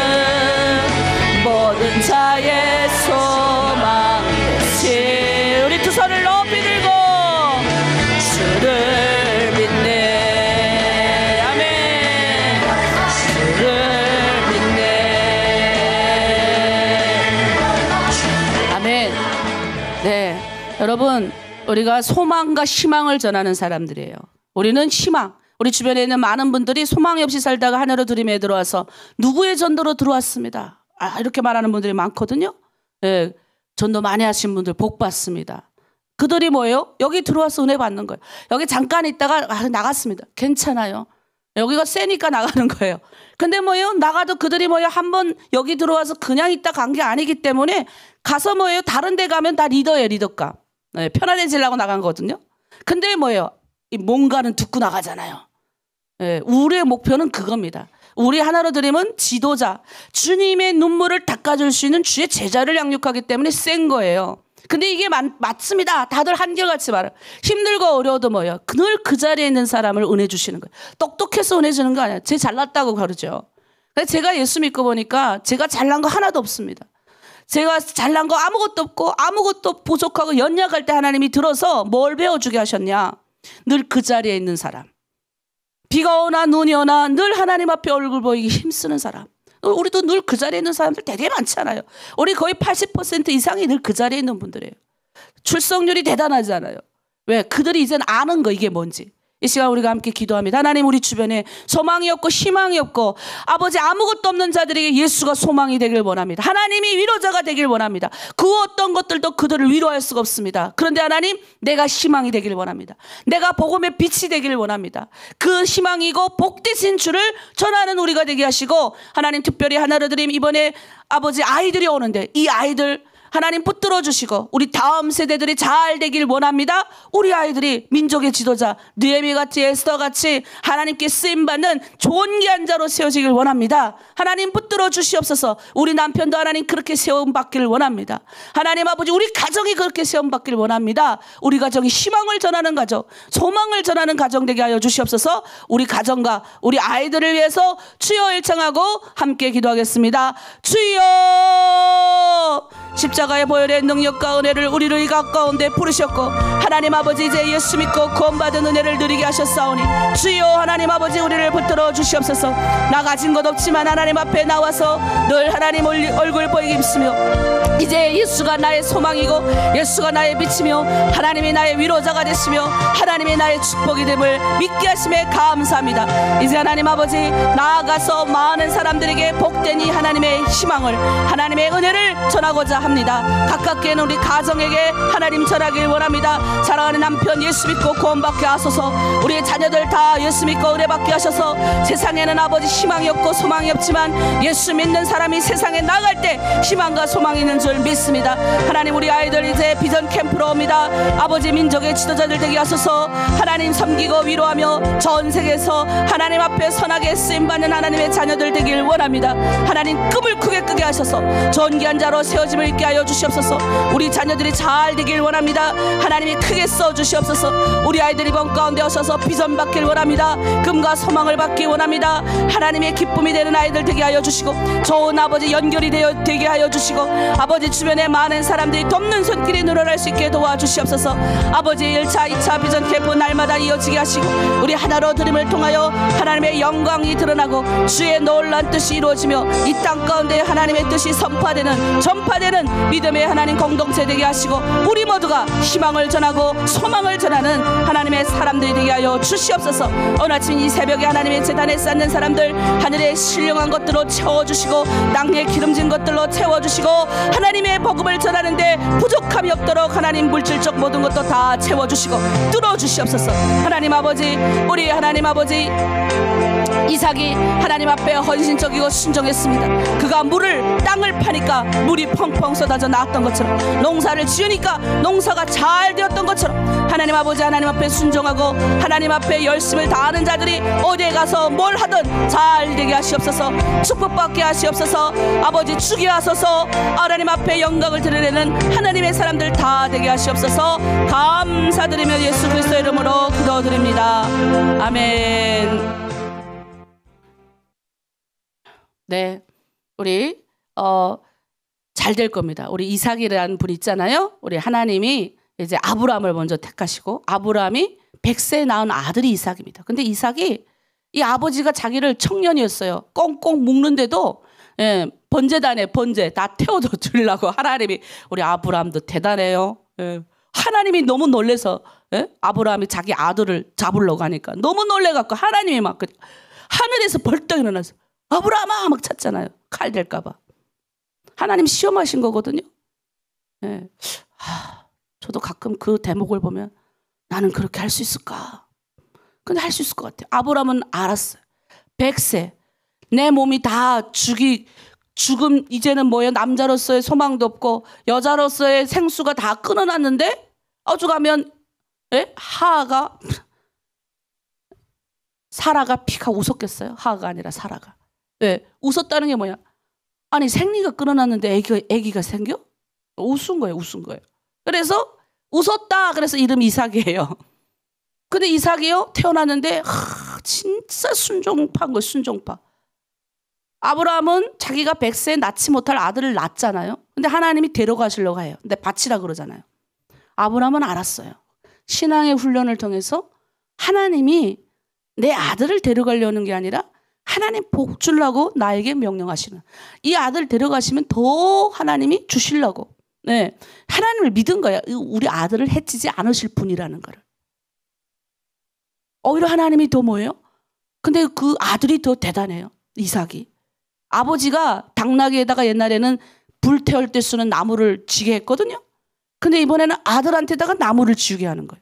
모든 자의 소망 되시 우리 두 손을 높이 들고 주를 믿네 아멘. 주를 믿네 아멘. 네, 여러분 우리가 소망과 희망을 전하는 사람들이에요. 우리는 희망 우리 주변에 있는 많은 분들이 소망이 없이 살다가 하늘로 들이매 들어와서 누구의 전도로 들어왔습니다. 이렇게 말하는 분들이 많거든요. 예, 전도 많이 하신 분들 복 받습니다. 그들이 뭐예요? 여기 들어와서 은혜 받는 거예요. 여기 잠깐 있다가 나갔습니다. 괜찮아요. 여기가 세니까 나가는 거예요. 근데 뭐예요? 나가도 그들이 뭐예요? 한번 여기 들어와서 그냥 있다 간 게 아니기 때문에 가서 뭐예요? 다른 데 가면 다 리더예요. 리더감. 네, 편안해지려고 나간 거거든요. 근데 뭐예요? 뭔가는 듣고 나가잖아요. 네, 우리의 목표는 그겁니다. 우리 하나로 드리면 지도자, 주님의 눈물을 닦아줄 수 있는 주의 제자를 양육하기 때문에 센 거예요. 근데 이게 맞습니다. 다들 한결같이 말해요. 힘들고 어려워도 뭐예요? 늘 그 자리에 있는 사람을 은혜 주시는 거예요. 똑똑해서 은혜 주는 거 아니에요. 제 잘났다고 가르쳐요. 제가 예수 믿고 보니까 제가 잘난 거 하나도 없습니다. 제가 잘난 거 아무것도 없고 아무것도 부족하고 연약할 때 하나님이 들어서 뭘 배워주게 하셨냐? 늘 그 자리에 있는 사람. 비가 오나 눈이 오나 늘 하나님 앞에 얼굴 보이기 힘쓰는 사람. 우리도 늘 그 자리에 있는 사람들 되게 많잖아요. 우리 거의 80% 이상이 늘 그 자리에 있는 분들이에요. 출석률이 대단하잖아요. 왜? 그들이 이제는 아는 거 이게 뭔지. 이 시간 우리가 함께 기도합니다. 하나님 우리 주변에 소망이 없고 희망이 없고 아버지 아무것도 없는 자들에게 예수가 소망이 되길 원합니다. 하나님이 위로자가 되길 원합니다. 그 어떤 것들도 그들을 위로할 수가 없습니다. 그런데 하나님 내가 희망이 되길 원합니다. 내가 복음의 빛이 되길 원합니다. 그 희망이고 복되신 주를 전하는 우리가 되게 하시고 하나님 특별히 하나로 드림 이번에 아버지 아이들이 오는데 이 아이들 하나님 붙들어 주시고 우리 다음 세대들이 잘 되길 원합니다. 우리 아이들이 민족의 지도자 느헤미야같이 에스더같이 하나님께 쓰임받는 존귀한 자로 세워지길 원합니다. 하나님 붙들어 주시옵소서. 우리 남편도 하나님 그렇게 세움받기를 원합니다. 하나님 아버지 우리 가정이 그렇게 세움받기를 원합니다. 우리 가정이 희망을 전하는 가정, 소망을 전하는 가정 되게 하여 주시옵소서. 우리 가정과 우리 아이들을 위해서 주여 일청하고 함께 기도하겠습니다. 주여 십자가 십자가의 보혈의 능력과 은혜를 우리를 이 가까운데 부르셨고 하나님 아버지 이제 예수 믿고 구원받은 은혜를 누리게 하셨사오니 주여 하나님 아버지 우리를 붙들어 주시옵소서. 나 가진 것 없지만 하나님 앞에 나와서 늘 하나님 얼굴 보이기 힘쓰며 이제 예수가 나의 소망이고 예수가 나의 빛이며 하나님이 나의 위로자가 되시며 하나님이 나의 축복이 됨을 믿게 하심에 감사합니다. 이제 하나님 아버지 나아가서 많은 사람들에게 복된 이 하나님의 희망을 하나님의 은혜를 전하고자 합니다. 가깝게는 우리 가정에게 하나님 전하길 원합니다. 사랑하는 남편 예수 믿고 구원받게 하소서. 우리의 자녀들 다 예수 믿고 은혜받게 하셔서 세상에는 아버지 희망이 없고 소망이 없지만 예수 믿는 사람이 세상에 나갈 때 희망과 소망이 있는 줄 믿습니다. 하나님 우리 아이들 이제 비전 캠프로 옵니다. 아버지 민족의 지도자들 되게 하소서. 하나님 섬기고 위로하며 전 세계에서 하나님 앞에 선하게 쓰임받는 하나님의 자녀들 되길 원합니다. 하나님 꿈을 크게 끄게 하셔서 존귀한 자로 세워짐을 있게 하여 주시옵소서. 우리 자녀들이 잘 되길 원합니다. 하나님이 크게 써주시옵소서. 우리 아이들이 이번 가운데 오셔서 비전 받길 원합니다. 금과 소망을 받기 원합니다. 하나님의 기쁨이 되는 아이들 되게 하여 주시고 좋은 아버지 연결이 되게 하여 주시고 아버지 주변에 많은 사람들이 돕는 손길이 늘어날 수 있게 도와주시옵소서. 아버지 1차 2차 비전 캠프 날마다 이어지게 하시고 우리 하나로 드림을 통하여 하나님의 영광이 드러나고 주의 놀라운 뜻이 이루어지며 이 땅 가운데 하나님의 뜻이 전파되는 믿음의 하나님 공동체 되게 하시고 우리 모두가 희망을 전하고 소망을 전하는 하나님의 사람들이 되게 하여 주시옵소서. 오늘 아침 이 새벽에 하나님의 제단에 쌓는 사람들 하늘의 신령한 것들로 채워주시고 땅에 기름진 것들로 채워주시고 하나님의 복음을 전하는데 부족함이 없도록 하나님 물질적 모든 것도 다 채워주시고 뚫어주시옵소서. 하나님 아버지 우리 하나님 아버지 이삭이 하나님 앞에 헌신적이고 순종했습니다. 그가 땅을 파니까 물이 펑펑 쏟아져 나왔던 것처럼 농사를 지으니까 농사가 잘 되었던 것처럼 하나님 아버지 하나님 앞에 순종하고 하나님 앞에 열심을 다하는 자들이 어디에 가서 뭘 하든 잘 되게 하시옵소서. 축복받게 하시옵소서. 아버지 주게 하소서. 하나님 앞에 영광을 드러내는 하나님의 사람들 다 되게 하시옵소서. 감사드리며 예수 그리스도의 이름으로 기도드립니다. 아멘. 네, 우리 잘 될 겁니다. 우리 이삭이라는 분 있잖아요. 우리 하나님이 이제 아브라함을 먼저 택하시고 아브라함이 100세에 낳은 아들이 이삭입니다. 근데 이삭이 이 아버지가 자기를 청년이었어요. 꽁꽁 묶는데도 번제단에 번제 다 태워줘 주려고 하나님이 우리 아브라함도 대단해요. 하나님이 너무 놀래서 아브라함이 자기 아들을 잡으려고 하니까 너무 놀래갖고 하나님이 막 하늘에서 벌떡 일어나서 아브라함아 막 찾잖아요. 칼 될까봐. 하나님 시험하신 거거든요. 저도 가끔 그 대목을 보면 나는 그렇게 할 수 있을까? 근데 할 수 있을 것 같아요. 아브라함은 알았어요. 100세 내 몸이 다 죽음 이제는 뭐예요? 남자로서의 소망도 없고 여자로서의 생수가 다 끊어놨는데 어죽하면 하하가 사라가 피가 웃었겠어요? 하하가 아니라 사라가. 왜? 웃었다는 게 뭐야? 아니 생리가 끊어놨는데 애기가 생겨? 웃은 거예요. 그래서 웃었다. 그래서 이름 이삭이에요. 근데 이삭이요 태어났는데 진짜 순종파인 거예요. 순종파. 아브라함은 자기가 100세에 낳지 못할 아들을 낳잖아요. 근데 하나님이 데려가시려고 해요. 근데 바치라 그러잖아요. 아브라함은 알았어요. 신앙의 훈련을 통해서 하나님이 내 아들을 데려가려는 게 아니라 하나님 복 주려고 나에게 명령하시는 이 아들 데려가시면 더 하나님이 주시려고 하나님을 믿은 거야. 우리 아들을 해치지 않으실 분이라는 거를. 오히려 하나님이 더 뭐예요? 근데 그 아들이 더 대단해요. 이삭이. 아버지가 당나귀에다가 옛날에는 불 태울 때 쓰는 나무를 지게 했거든요. 근데 이번에는 아들한테다가 나무를 지우게 하는 거예요.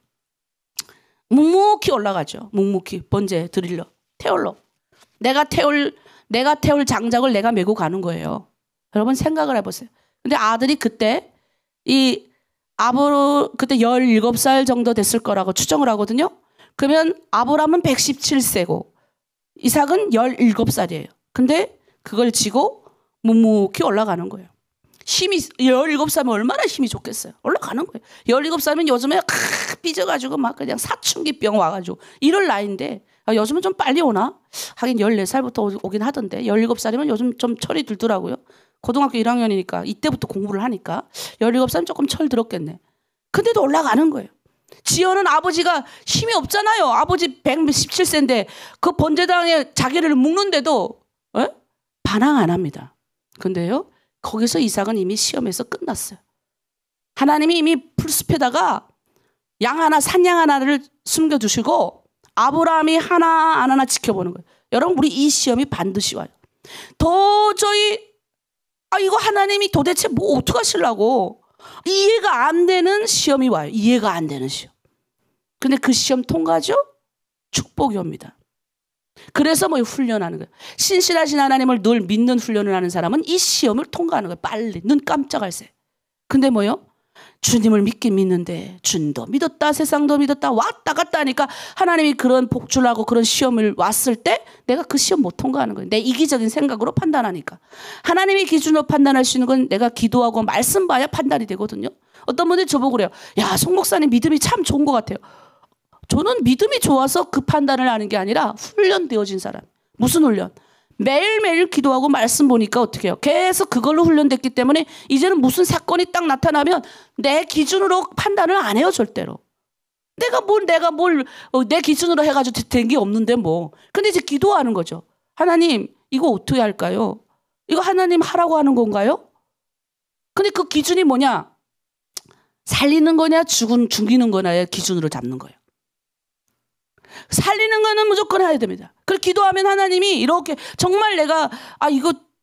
묵묵히 올라가죠. 묵묵히 번제 드릴러 태울러. 내가 태울 장작을 내가 메고 가는 거예요. 여러분 생각을 해보세요. 근데 아들이 그때 그때 17살 정도 됐을 거라고 추정을 하거든요. 그러면 아브라함은 117세고 이삭은 17살이에요. 근데 그걸 지고 묵묵히 올라가는 거예요. 힘이 17살이면 얼마나 힘이 좋겠어요. 올라가는 거예요. 17살이면 요즘에 삐져가지고 막 그냥 사춘기병 와가지고 이럴 나이인데 요즘은 좀 빨리 오나? 하긴 14살부터 오긴 하던데 17살이면 요즘 좀 철이 들더라고요. 고등학교 1학년이니까 이때부터 공부를 하니까 17살은 조금 철들었겠네. 근데도 올라가는 거예요. 지연은 아버지가 힘이 없잖아요. 아버지 117세인데 그 번제당에 자기를 묶는데도 반항 안 합니다. 근데요, 거기서 이삭은 이미 시험에서 끝났어요. 하나님이 이미 풀숲에다가 산양 하나를 숨겨두시고 아브라함이 하나하나 지켜보는 거예요. 여러분, 우리 이 시험이 반드시 와요. 도저히 이거 하나님이 도대체 뭐 어떻게 하시려고 이해가 안 되는 시험이 와요. 이해가 안 되는 시험. 근데 그 시험 통과죠? 축복이 옵니다. 그래서 훈련하는 거예요. 신실하신 하나님을 늘 믿는 훈련을 하는 사람은 이 시험을 통과하는 거예요. 빨리 눈 깜짝할 새. 근데 주님을 믿긴 믿는데 주님도 믿었다 세상도 믿었다 왔다 갔다 하니까 하나님이 그런 복주라고 그런 시험을 왔을 때 내가 그 시험 못 통과하는 거예요. 내 이기적인 생각으로 판단하니까. 하나님이 기준으로 판단할 수 있는 건 내가 기도하고 말씀 봐야 판단이 되거든요. 어떤 분들이 저보고 그래요. 야, 송 목사님 믿음이 참 좋은 것 같아요. 저는 믿음이 좋아서 그 판단을 하는 게 아니라 훈련되어진 사람. 무슨 훈련? 매일매일 기도하고 말씀 보니까 어떻게 해요? 계속 그걸로 훈련됐기 때문에 이제는 무슨 사건이 딱 나타나면 내 기준으로 판단을 안 해요, 절대로. 내 기준으로 해가지고 된 게 없는데 뭐. 근데 이제 기도하는 거죠. 하나님, 이거 어떻게 할까요? 이거 하나님 하라고 하는 건가요? 근데 그 기준이 뭐냐? 살리는 거냐, 죽이는 거냐의 기준으로 잡는 거예요. 살리는 거는 무조건 해야 됩니다. 그리고 기도하면 하나님이 이렇게 정말 내가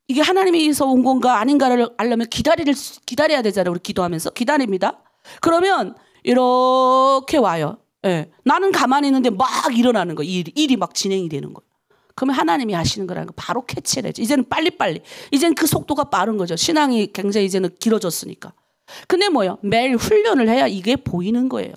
이게 하나님이서 온 건가 아닌가를 알려면 기다려야 되잖아요. 우리 기도하면서 기다립니다. 그러면 이렇게 와요. 예. 나는 가만히 있는데 막 일어나는 거예요. 일이 막 진행이 되는 거예요. 그러면 하나님이 하시는 거라는 거 바로 캐치를 해야죠. 이제는 빨리빨리. 이제는 그 속도가 빠른 거죠. 신앙이 굉장히 이제는 길어졌으니까. 근데 매일 훈련을 해야 이게 보이는 거예요.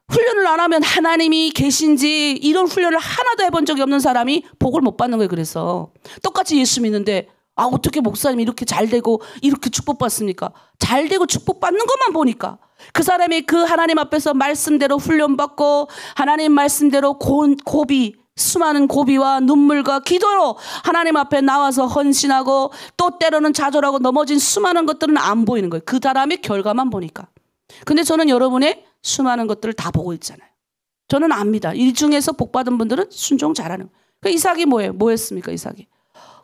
훈련을 안 하면 하나님이 계신지 이런 훈련을 하나도 해본 적이 없는 사람이 복을 못 받는 거예요. 그래서 똑같이 예수 믿는데 어떻게 목사님이 이렇게 잘 되고 이렇게 축복받습니까? 잘 되고 축복받는 것만 보니까 그 사람이 그 하나님 앞에서 말씀대로 훈련받고 하나님 말씀대로 수많은 고비와 눈물과 기도로 하나님 앞에 나와서 헌신하고 또 때로는 좌절하고 넘어진 수많은 것들은 안 보이는 거예요. 그 사람의 결과만 보니까. 근데 저는 여러분의 수많은 것들을 다 보고 있잖아요. 저는 압니다. 이 중에서 복받은 분들은 순종 잘하는 거예요. 그러니까 이삭이 뭐예요? 뭐 했습니까? 이삭이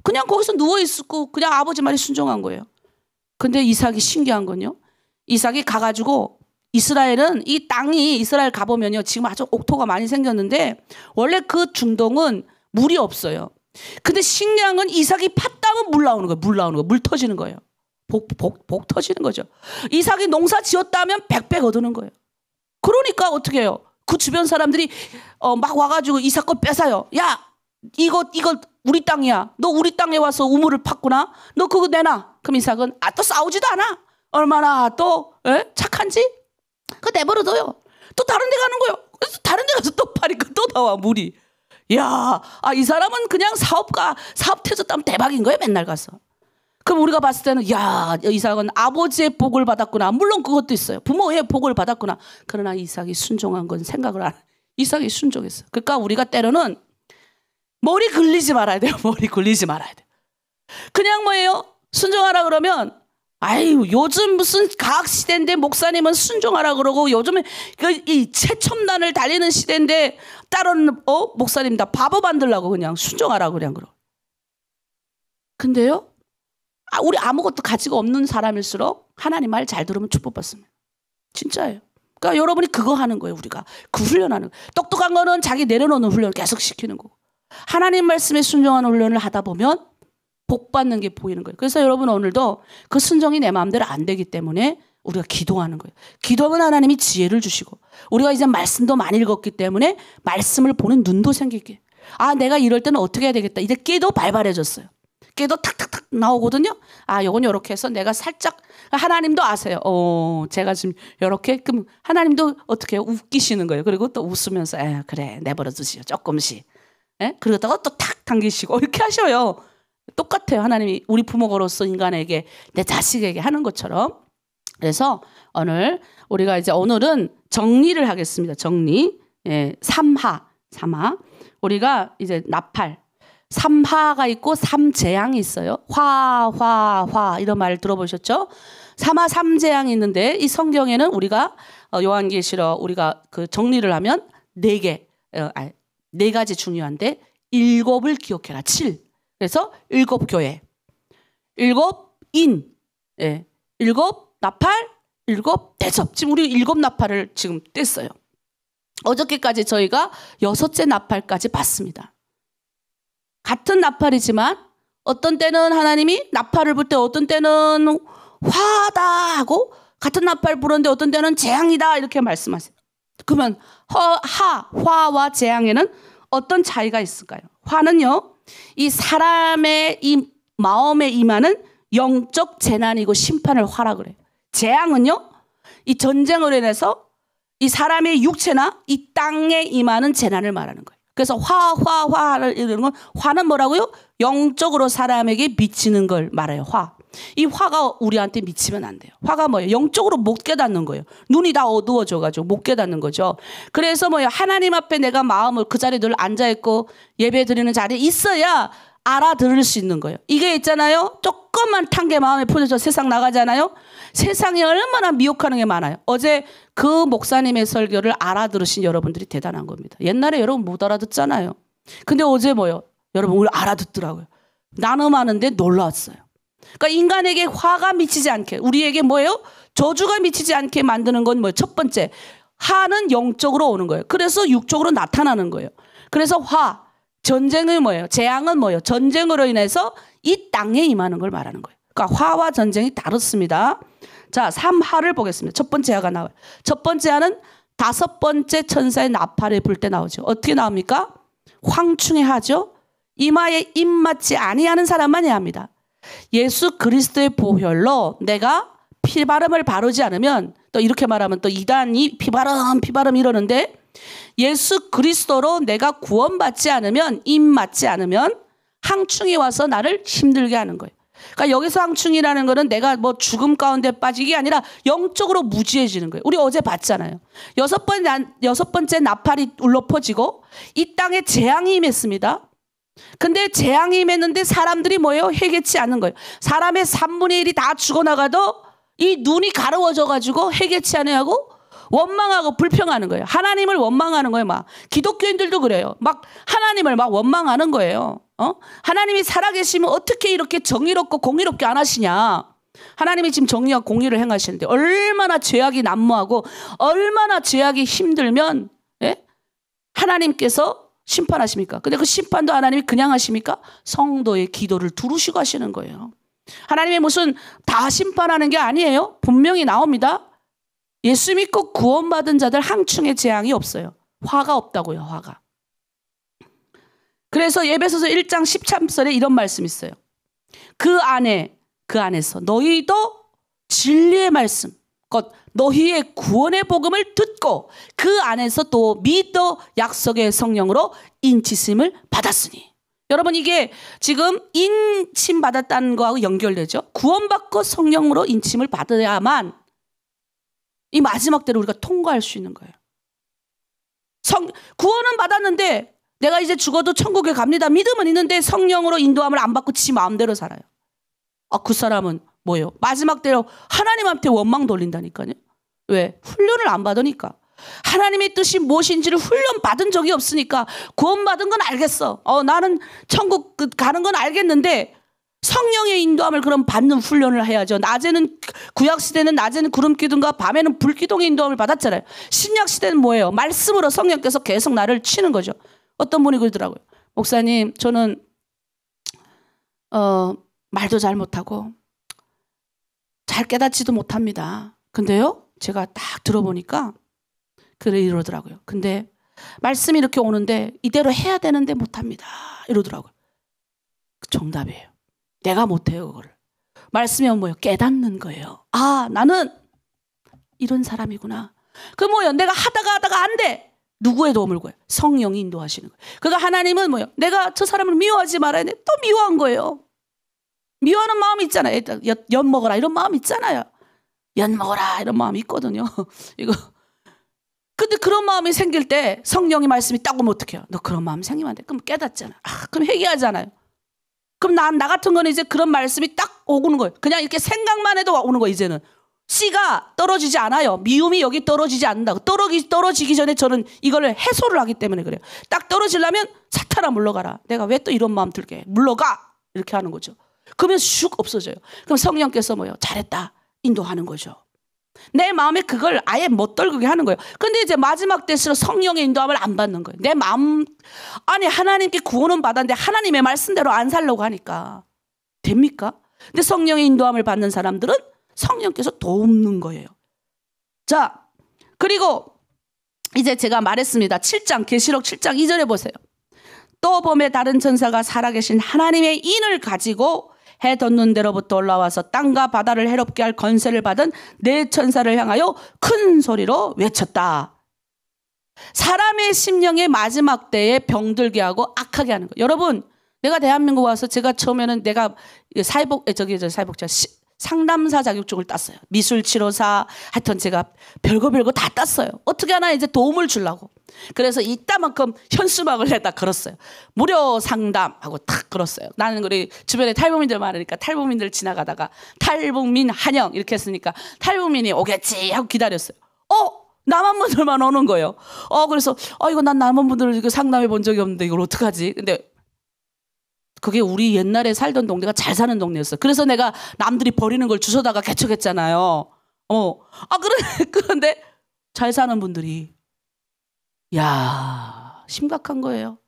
그냥 거기서 누워있었고 그냥 아버지 말에 순종한 거예요. 근데 이삭이 신기한 건요, 이삭이 가가지고 이스라엘은 이 땅이 이스라엘 가보면요 지금 아주 옥토가 많이 생겼는데 원래 그 중동은 물이 없어요. 근데 신기한 건 이삭이 팠다면 물 나오는 거예요. 물 터지는 거예요. 복 터지는 거죠. 이삭이 농사 지었다면 100배 거두는 거예요. 그러니까 어떻게 해요? 그 주변 사람들이 막 와가지고 이삭 거 뺏어요. 야, 이거 우리 땅이야. 너 우리 땅에 와서 우물을 팠구나. 너 그거 내놔. 그럼 이삭은 또 싸우지도 않아. 얼마나 또 착한지? 그거 내버려둬요. 또 다른 데 가는 거예요. 그래서 다른 데 가서 또 파니까 또 나와 물이. 야, 이 사람은 그냥 사업 터졌다면 대박인 거예요. 맨날 가서. 그럼 우리가 봤을 때는 야, 이삭은 아버지의 복을 받았구나. 물론 그것도 있어요. 부모의 복을 받았구나. 그러나 이삭이 순종한 건 생각을 안 해요. 이삭이 순종했어요. 그러니까 우리가 때로는 머리 굴리지 말아야 돼요. 머리 굴리지 말아야 돼요. 그냥 순종하라 그러면 요즘 무슨 과학 시대인데 목사님은 순종하라 그러고 요즘에 이 최첨단을 달리는 시대인데 다른 목사님 다 바보 만들라고 그냥 순종하라 그냥 그러. 근데요, 우리 아무것도 가지고 없는 사람일수록 하나님 말 잘 들으면 축복받습니다. 진짜예요. 그러니까 여러분이 그거 하는 거예요. 우리가 그 훈련하는 거예요. 똑똑한 거는 자기 내려놓는 훈련을 계속 시키는 거고 하나님 말씀에 순종하는 훈련을 하다 보면 복 받는 게 보이는 거예요. 그래서 여러분 오늘도 그 순종이 내 마음대로 안 되기 때문에 우리가 기도하는 거예요. 기도하면 하나님이 지혜를 주시고 우리가 이제 말씀도 많이 읽었기 때문에 말씀을 보는 눈도 생기게. 내가 이럴 때는 어떻게 해야 되겠다. 이제 깨도 발발해졌어요. 깨도 탁탁탁 나오거든요. 요건 이렇게 해서 내가 살짝 하나님도 아세요. 제가 지금 이렇게 그럼 하나님도 어떻게 해요? 웃기시는 거예요. 그리고 또 웃으면서 그래 내버려 두시오 조금씩. 그러다가 또 탁 당기시고 이렇게 하셔요. 똑같아요. 하나님이 우리 부모로서 인간에게 내 자식에게 하는 것처럼. 그래서 오늘은 정리를 하겠습니다. 정리. 3하. 우리가 이제 나팔. 삼화가 있고 삼재앙이 있어요. 화 이런 말 들어보셨죠? 삼화 삼재앙이 있는데 이 성경에는 우리가 요한계시록 우리가 그 정리를 하면 네 가지 중요한데 7을 기억해라. 7. 그래서 7 교회, 7 인, 7 나팔, 7 대접. 지금 우리 7 나팔을 지금 뗐어요. 어저께까지 저희가 6째 나팔까지 봤습니다. 같은 나팔이지만 어떤 때는 하나님이 나팔을 불 때 어떤 때는 화다 하고 같은 나팔 부르는데 어떤 때는 재앙이다 이렇게 말씀하세요. 그러면 화와 재앙에는 어떤 차이가 있을까요? 화는요, 이 사람의 이 마음에 임하는 영적 재난이고 심판을 화라 그래요. 재앙은요, 이 전쟁으로 인해서 이 사람의 육체나 이 땅에 임하는 재난을 말하는 거예요. 그래서 화를 이러는 건 화는 뭐라고요? 영적으로 사람에게 미치는 걸 말해요. 이 화가 우리한테 미치면 안 돼요. 화가 뭐예요? 영적으로 못 깨닫는 거예요. 눈이 다 어두워져가지고 못 깨닫는 거죠. 그래서 뭐예요? 하나님 앞에 내가 마음을 그 자리에 늘 앉아있고 예배 드리는 자리에 있어야 알아들을 수 있는 거예요. 이게 있잖아요. 조금만 탄 게 마음에 풀려서 세상 나가잖아요. 세상이 얼마나 미혹하는 게 많아요. 어제 그 목사님의 설교를 알아들으신 여러분들이 대단한 겁니다. 옛날에 여러분 못 알아듣잖아요. 근데 어제 뭐예요? 여러분 오늘 알아듣더라고요. 나눔하는데 놀라웠어요. 그러니까 인간에게 화가 미치지 않게, 우리에게 뭐예요? 저주가 미치지 않게 만드는 건 뭐예요? 첫 번째, 화는 영적으로 오는 거예요. 그래서 육적으로 나타나는 거예요. 그래서 전쟁은 뭐예요? 재앙은 뭐예요? 전쟁으로 인해서 이 땅에 임하는 걸 말하는 거예요. 그러니까 화와 전쟁이 다릅니다. 자, 3화를 보겠습니다. 첫 번째 화가 나와요. 첫 번째 화는 5번째 천사의 나팔을 불 때 나오죠. 어떻게 나옵니까? 황충의 화죠. 이마에 입맞지 아니하는 사람만 해야 합니다. 예수 그리스도의 보혈로 내가 피바름을 바르지 않으면, 또 이렇게 말하면 또 이단이 피바름 이러는데, 예수 그리스도로 내가 구원받지 않으면, 입맞지 않으면 항충이 와서 나를 힘들게 하는 거예요. 그러니까 여기서 항충이라는 거는 내가 뭐 죽음 가운데 빠지기 아니라 영적으로 무지해지는 거예요. 우리 어제 봤잖아요. 6번째 나팔이 울려 퍼지고 이 땅에 재앙이 임했습니다. 근데 재앙이 임했는데 사람들이 뭐예요? 해결치 않는 거예요. 사람의 3분의 1이 다 죽어나가도 이 눈이 가려워져가지고 해결치 않아야 하고 원망하고 불평하는 거예요. 하나님을 원망하는 거예요. 막 기독교인들도 그래요. 막 하나님을 막 원망하는 거예요. 하나님이 살아계시면 어떻게 이렇게 정의롭고 공의롭게 안 하시냐. 하나님이 지금 정의와 공의를 행하시는데 얼마나 죄악이 난무하고 얼마나 죄악이 힘들면 하나님께서 심판하십니까? 근데 그 심판도 하나님이 그냥 하십니까? 성도의 기도를 두루시고 하시는 거예요. 하나님이 무슨 다 심판하는 게 아니에요. 분명히 나옵니다. 예수 믿고 구원받은 자들 항충의 재앙이 없어요. 화가 없다고요. 화가. 그래서 에베소서 1장 13절에 이런 말씀이 있어요. 그 안에서 너희도 진리의 말씀, 곧 너희의 구원의 복음을 듣고 그 안에서 또 믿어 약속의 성령으로 인치심을 받았으니. 여러분, 이게 지금 인침 받았다는 거하고 연결되죠. 구원받고 성령으로 인침을 받아야만 이 마지막 때를 우리가 통과할 수 있는 거예요. 구원은 받았는데 내가 이제 죽어도 천국에 갑니다. 믿음은 있는데 성령으로 인도함을 안 받고 지 마음대로 살아요. 그 사람은 뭐예요? 마지막 때로 하나님한테 원망 돌린다니까요. 왜? 훈련을 안 받으니까. 하나님의 뜻이 무엇인지를 훈련 받은 적이 없으니까. 구원받은 건 알겠어. 나는 천국 가는 건 알겠는데 성령의 인도함을 그럼 받는 훈련을 해야죠. 낮에는 구약시대는 낮에는 구름기둥과 밤에는 불기둥의 인도함을 받았잖아요. 신약시대는 뭐예요? 말씀으로 성령께서 계속 나를 치는 거죠. 어떤 분이 그러더라고요. 목사님, 저는 말도 잘 못하고 잘 깨닫지도 못합니다. 근데요, 제가 딱 들어보니까 그래 이러더라고요. 근데 말씀이 이렇게 오는데 이대로 해야 되는데 못합니다. 이러더라고요. 정답이에요. 내가 못해요, 그거를. 말씀이 뭐예요? 깨닫는 거예요. 나는 이런 사람이구나. 그 뭐예요? 내가 하다가 안 돼. 누구의 도움을 구해요? 성령이 인도하시는 거예요. 그러니까 하나님은 뭐예요? 내가 저 사람을 미워하지 말아야 돼. 또 미워한 거예요. 미워하는 마음이 있잖아요. 연 먹어라 이런 마음 있잖아요. 연 먹어라 이런 마음이 있거든요. 이거 근데 그런 마음이 생길 때 성령의 말씀이 딱 오면 어떡해요? 너 그런 마음 생기면 안 돼. 그럼 깨닫잖아. 그럼 회개하잖아요. 그럼 나 같은 거는 이제 그런 말씀이 딱 오는 거예요. 그냥 이렇게 생각만 해도 오는 거예요, 이제는. 씨가 떨어지지 않아요. 미움이 여기 떨어지지 않는다고. 떨어지기 전에 저는 이걸 해소를 하기 때문에 그래요. 딱 떨어지려면 사탄아 물러가라. 내가 왜 또 이런 마음 들게 해? 물러가. 이렇게 하는 거죠. 그러면 슉 없어져요. 그럼 성령께서 뭐예요? 잘했다. 인도하는 거죠. 내 마음에 그걸 아예 못 떨게 하는 거예요. 근데 이제 마지막 때일수록 성령의 인도함을 안 받는 거예요. 내 마음, 아니 하나님께 구원은 받았는데 하나님의 말씀대로 안 살려고 하니까 됩니까? 근데 성령의 인도함을 받는 사람들은 성령께서 돕는 거예요. 자, 그리고 이제 제가 말했습니다. 7장, 계시록 7장 2절에 보세요. 또 봄에 다른 천사가 살아계신 하나님의 인을 가지고 해 돋는 데로부터 올라와서 땅과 바다를 해롭게 할 권세를 받은 네 천사를 향하여 큰 소리로 외쳤다. 사람의 심령의 마지막 때에 병들게 하고 악하게 하는 거예요. 여러분, 내가 대한민국 와서 제가 처음에는 내가 상담사 자격증을 땄어요. 미술치료사, 하여튼 제가 별거 다 땄어요. 어떻게 하나 이제 도움을 주려고. 그래서 이따만큼 현수막을 내다 걸었어요. 무료 상담하고 탁 걸었어요. 나는 우리 주변에 탈북민들 많으니까 탈북민들 지나가다가 탈북민 한영 이렇게 했으니까 탈북민이 오겠지 하고 기다렸어요. 남한 분들만 오는 거예요. 그래서 이거 난 남한 분들 이거 상담해 본 적이 없는데 이걸 어떡하지? 근데 그게 우리 옛날에 살던 동네가 잘 사는 동네였어요. 그래서 내가 남들이 버리는 걸 주워다가 개척했잖아요. 그런데 잘 사는 분들이 심각한 거예요.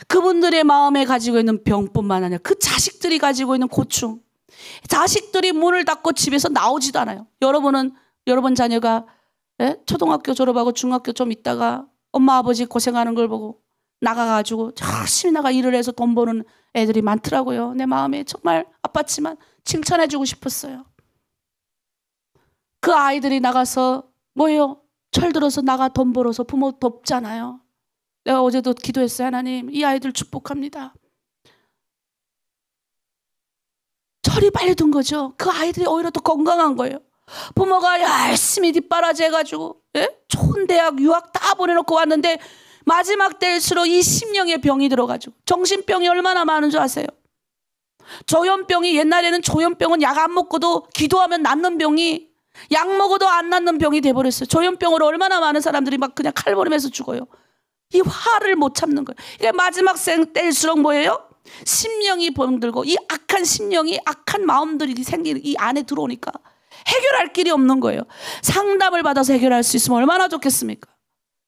그분들의 마음에 가지고 있는 병뿐만 아니라 그 자식들이 가지고 있는 고충. 자식들이 문을 닫고 집에서 나오지도 않아요. 여러분 자녀가 초등학교 졸업하고 중학교 좀 있다가 엄마 아버지 고생하는 걸 보고 나가가지고 열심히 나가 일을 해서 돈 버는 애들이 많더라고요. 내 마음에 정말 아팠지만 칭찬해주고 싶었어요. 그 아이들이 나가서 뭐예요? 철들어서 나가 돈 벌어서 부모 돕잖아요. 내가 어제도 기도했어요. 하나님, 이 아이들 축복합니다. 철이 빨리 든 거죠. 그 아이들이 오히려 더 건강한 거예요. 부모가 열심히 뒷바라지 해가지고 좋은 대학 유학 다 보내놓고 왔는데 마지막 때일수록 이 심령의 병이 들어가지고 정신병이 얼마나 많은 줄 아세요? 조현병이 옛날에는 조현병은 약 안 먹고도 기도하면 낫는 병이 약 먹어도 안 낫는 병이 돼버렸어요. 조현병으로 얼마나 많은 사람들이 막 그냥 칼버림해서 죽어요. 이 화를 못 참는 거예요. 이게 마지막 생 때일수록 뭐예요? 심령이 병들고 이 악한 심령이 악한 마음들이 생기는 이 안에 들어오니까 해결할 길이 없는 거예요. 상담을 받아서 해결할 수 있으면 얼마나 좋겠습니까?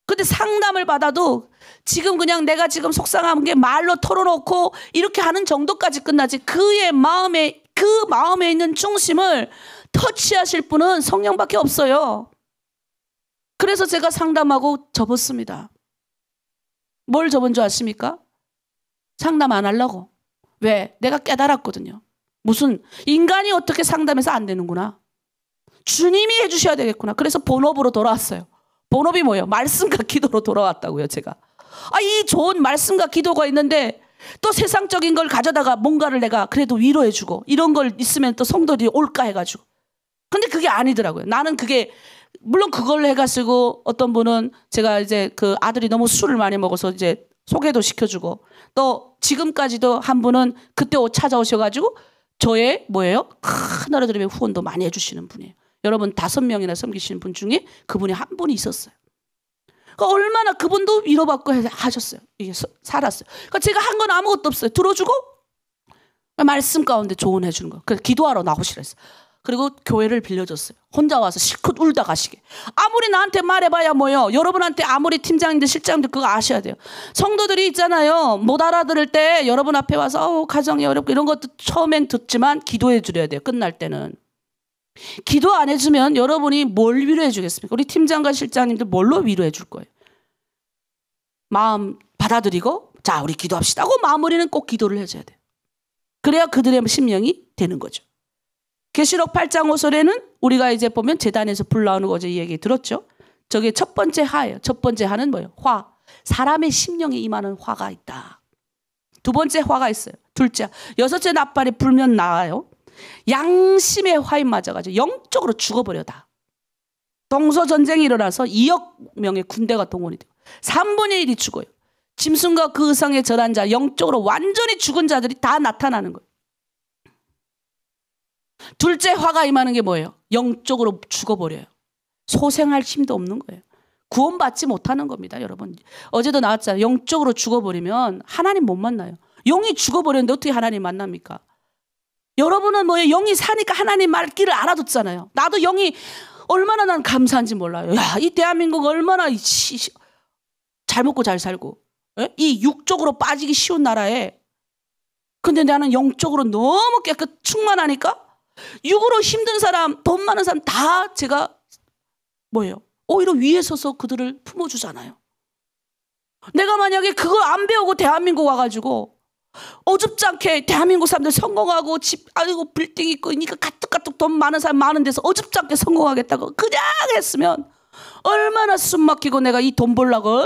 근데 상담을 받아도 지금 그냥 내가 지금 속상한 게 말로 털어놓고 이렇게 하는 정도까지 끝나지 그의 마음에 그 마음에 있는 중심을 터치하실 분은 성령밖에 없어요. 그래서 제가 상담하고 접었습니다. 뭘 접은 줄 아십니까? 상담 안 하려고. 왜? 내가 깨달았거든요. 무슨 인간이 어떻게 상담해서 안 되는구나. 주님이 해주셔야 되겠구나. 그래서 본업으로 돌아왔어요. 본업이 뭐예요? 말씀과 기도로 돌아왔다고요, 제가. 이 좋은 말씀과 기도가 있는데 또 세상적인 걸 가져다가 뭔가를 내가 그래도 위로해주고 이런 걸 있으면 또 성도들이 올까 해가지고. 근데 그게 아니더라고요. 나는 그게 물론 그걸 해가지고 어떤 분은 제가 이제 그 아들이 너무 술을 많이 먹어서 이제 소개도 시켜주고 또 지금까지도 한 분은 그때 찾아오셔가지고 저의 뭐예요? 큰 나라들의 후원도 많이 해주시는 분이에요. 여러분 5명이나 섬기시는 분 중에 그분이 한 분이 있었어요. 그러니까 얼마나 그분도 위로받고 하셨어요. 이게 살았어요. 그러니까 제가 한 건 아무것도 없어요. 들어주고 말씀 가운데 조언해 주는 거. 그래서 기도하러 나오시라 했어요. 그리고 교회를 빌려줬어요. 혼자 와서 실컷 울다 가시게. 아무리 나한테 말해봐야 뭐요. 여러분한테 아무리 팀장님들 실장님들 그거 아셔야 돼요. 성도들이 있잖아요. 못 알아들을 때 여러분 앞에 와서 가정이 어렵고 이런 것도 처음엔 듣지만 기도해 드려야 돼요. 끝날 때는. 기도 안 해주면 여러분이 뭘 위로해 주겠습니까? 우리 팀장과 실장님들 뭘로 위로해 줄 거예요? 마음 받아들이고 자 우리 기도합시다 하고 마무리는 꼭 기도를 해줘야 돼요. 그래야 그들의 심령이 되는 거죠. 계시록 8장 5절에는 우리가 이제 보면 제단에서 불 나오는 거 어제 이 얘기 들었죠? 저게 첫 번째 하예요. 첫 번째 하는 뭐예요? 화. 사람의 심령에 임하는 화가 있다. 두 번째 화가 있어요. 둘째. 여섯째 나팔이 불면 나와요. 양심의 화인 맞아가지고 영적으로 죽어버려다. 동서전쟁이 일어나서 2억 명의 군대가 동원이 돼요. 3분의 1이 죽어요. 짐승과 그 의상에 절한 자, 영적으로 완전히 죽은 자들이 다 나타나는 거예요. 둘째 화가 임하는 게 뭐예요? 영적으로 죽어버려요. 소생할 힘도 없는 거예요. 구원받지 못하는 겁니다, 여러분. 어제도 나왔잖아요. 영적으로 죽어버리면 하나님 못 만나요. 영이 죽어버렸는데 어떻게 하나님 만납니까? 여러분은 뭐예요? 영이 사니까 하나님 말귀를 알아듣잖아요. 나도 영이 얼마나 난 감사한지 몰라요. 야, 이 대한민국 얼마나 잘 먹고 잘 살고, 예? 이 육적으로 빠지기 쉬운 나라에, 근데 나는 영적으로 너무 깨끗 충만하니까 육으로 힘든 사람, 돈 많은 사람 다 제가 뭐예요? 오히려 위에 서서 그들을 품어주잖아요. 내가 만약에 그거 안 배우고 대한민국 와가지고 어줍지 않게 대한민국 사람들 성공하고 집 아니고 빌딩 있고 그러니까 가뜩가뜩 돈 많은 사람 많은 데서 어줍지 않게 성공하겠다고 그냥 했으면 얼마나 숨 막히고 내가 이 돈 벌려고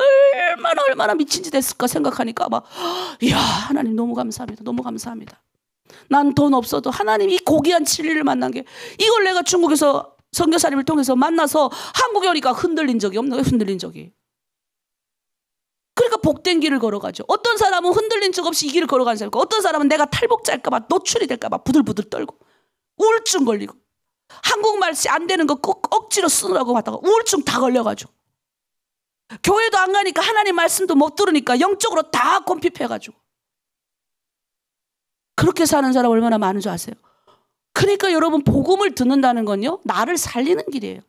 얼마나 미친 짓 했을까 생각하니까 막 이야, 하나님 너무 감사합니다. 너무 감사합니다. 난 돈 없어도 하나님 이 고귀한 진리를 만난 게, 이걸 내가 중국에서 선교사님을 통해서 만나서 한국에 오니까 흔들린 적이 없는 거예요. 흔들린 적이. 그러니까 복된 길을 걸어가죠. 어떤 사람은 흔들린 적 없이 이 길을 걸어가는 사람이고, 어떤 사람은 내가 탈북자일까봐 노출이 될까봐 부들부들 떨고 우울증 걸리고 한국말 안 되는 거 꼭 억지로 쓰느라고 하다가 우울증 다 걸려가지고 교회도 안 가니까 하나님 말씀도 못 들으니까 영적으로 다 곰핍해가지고 그렇게 사는 사람 얼마나 많은 줄 아세요? 그러니까 여러분, 복음을 듣는다는 건요, 나를 살리는 길이에요.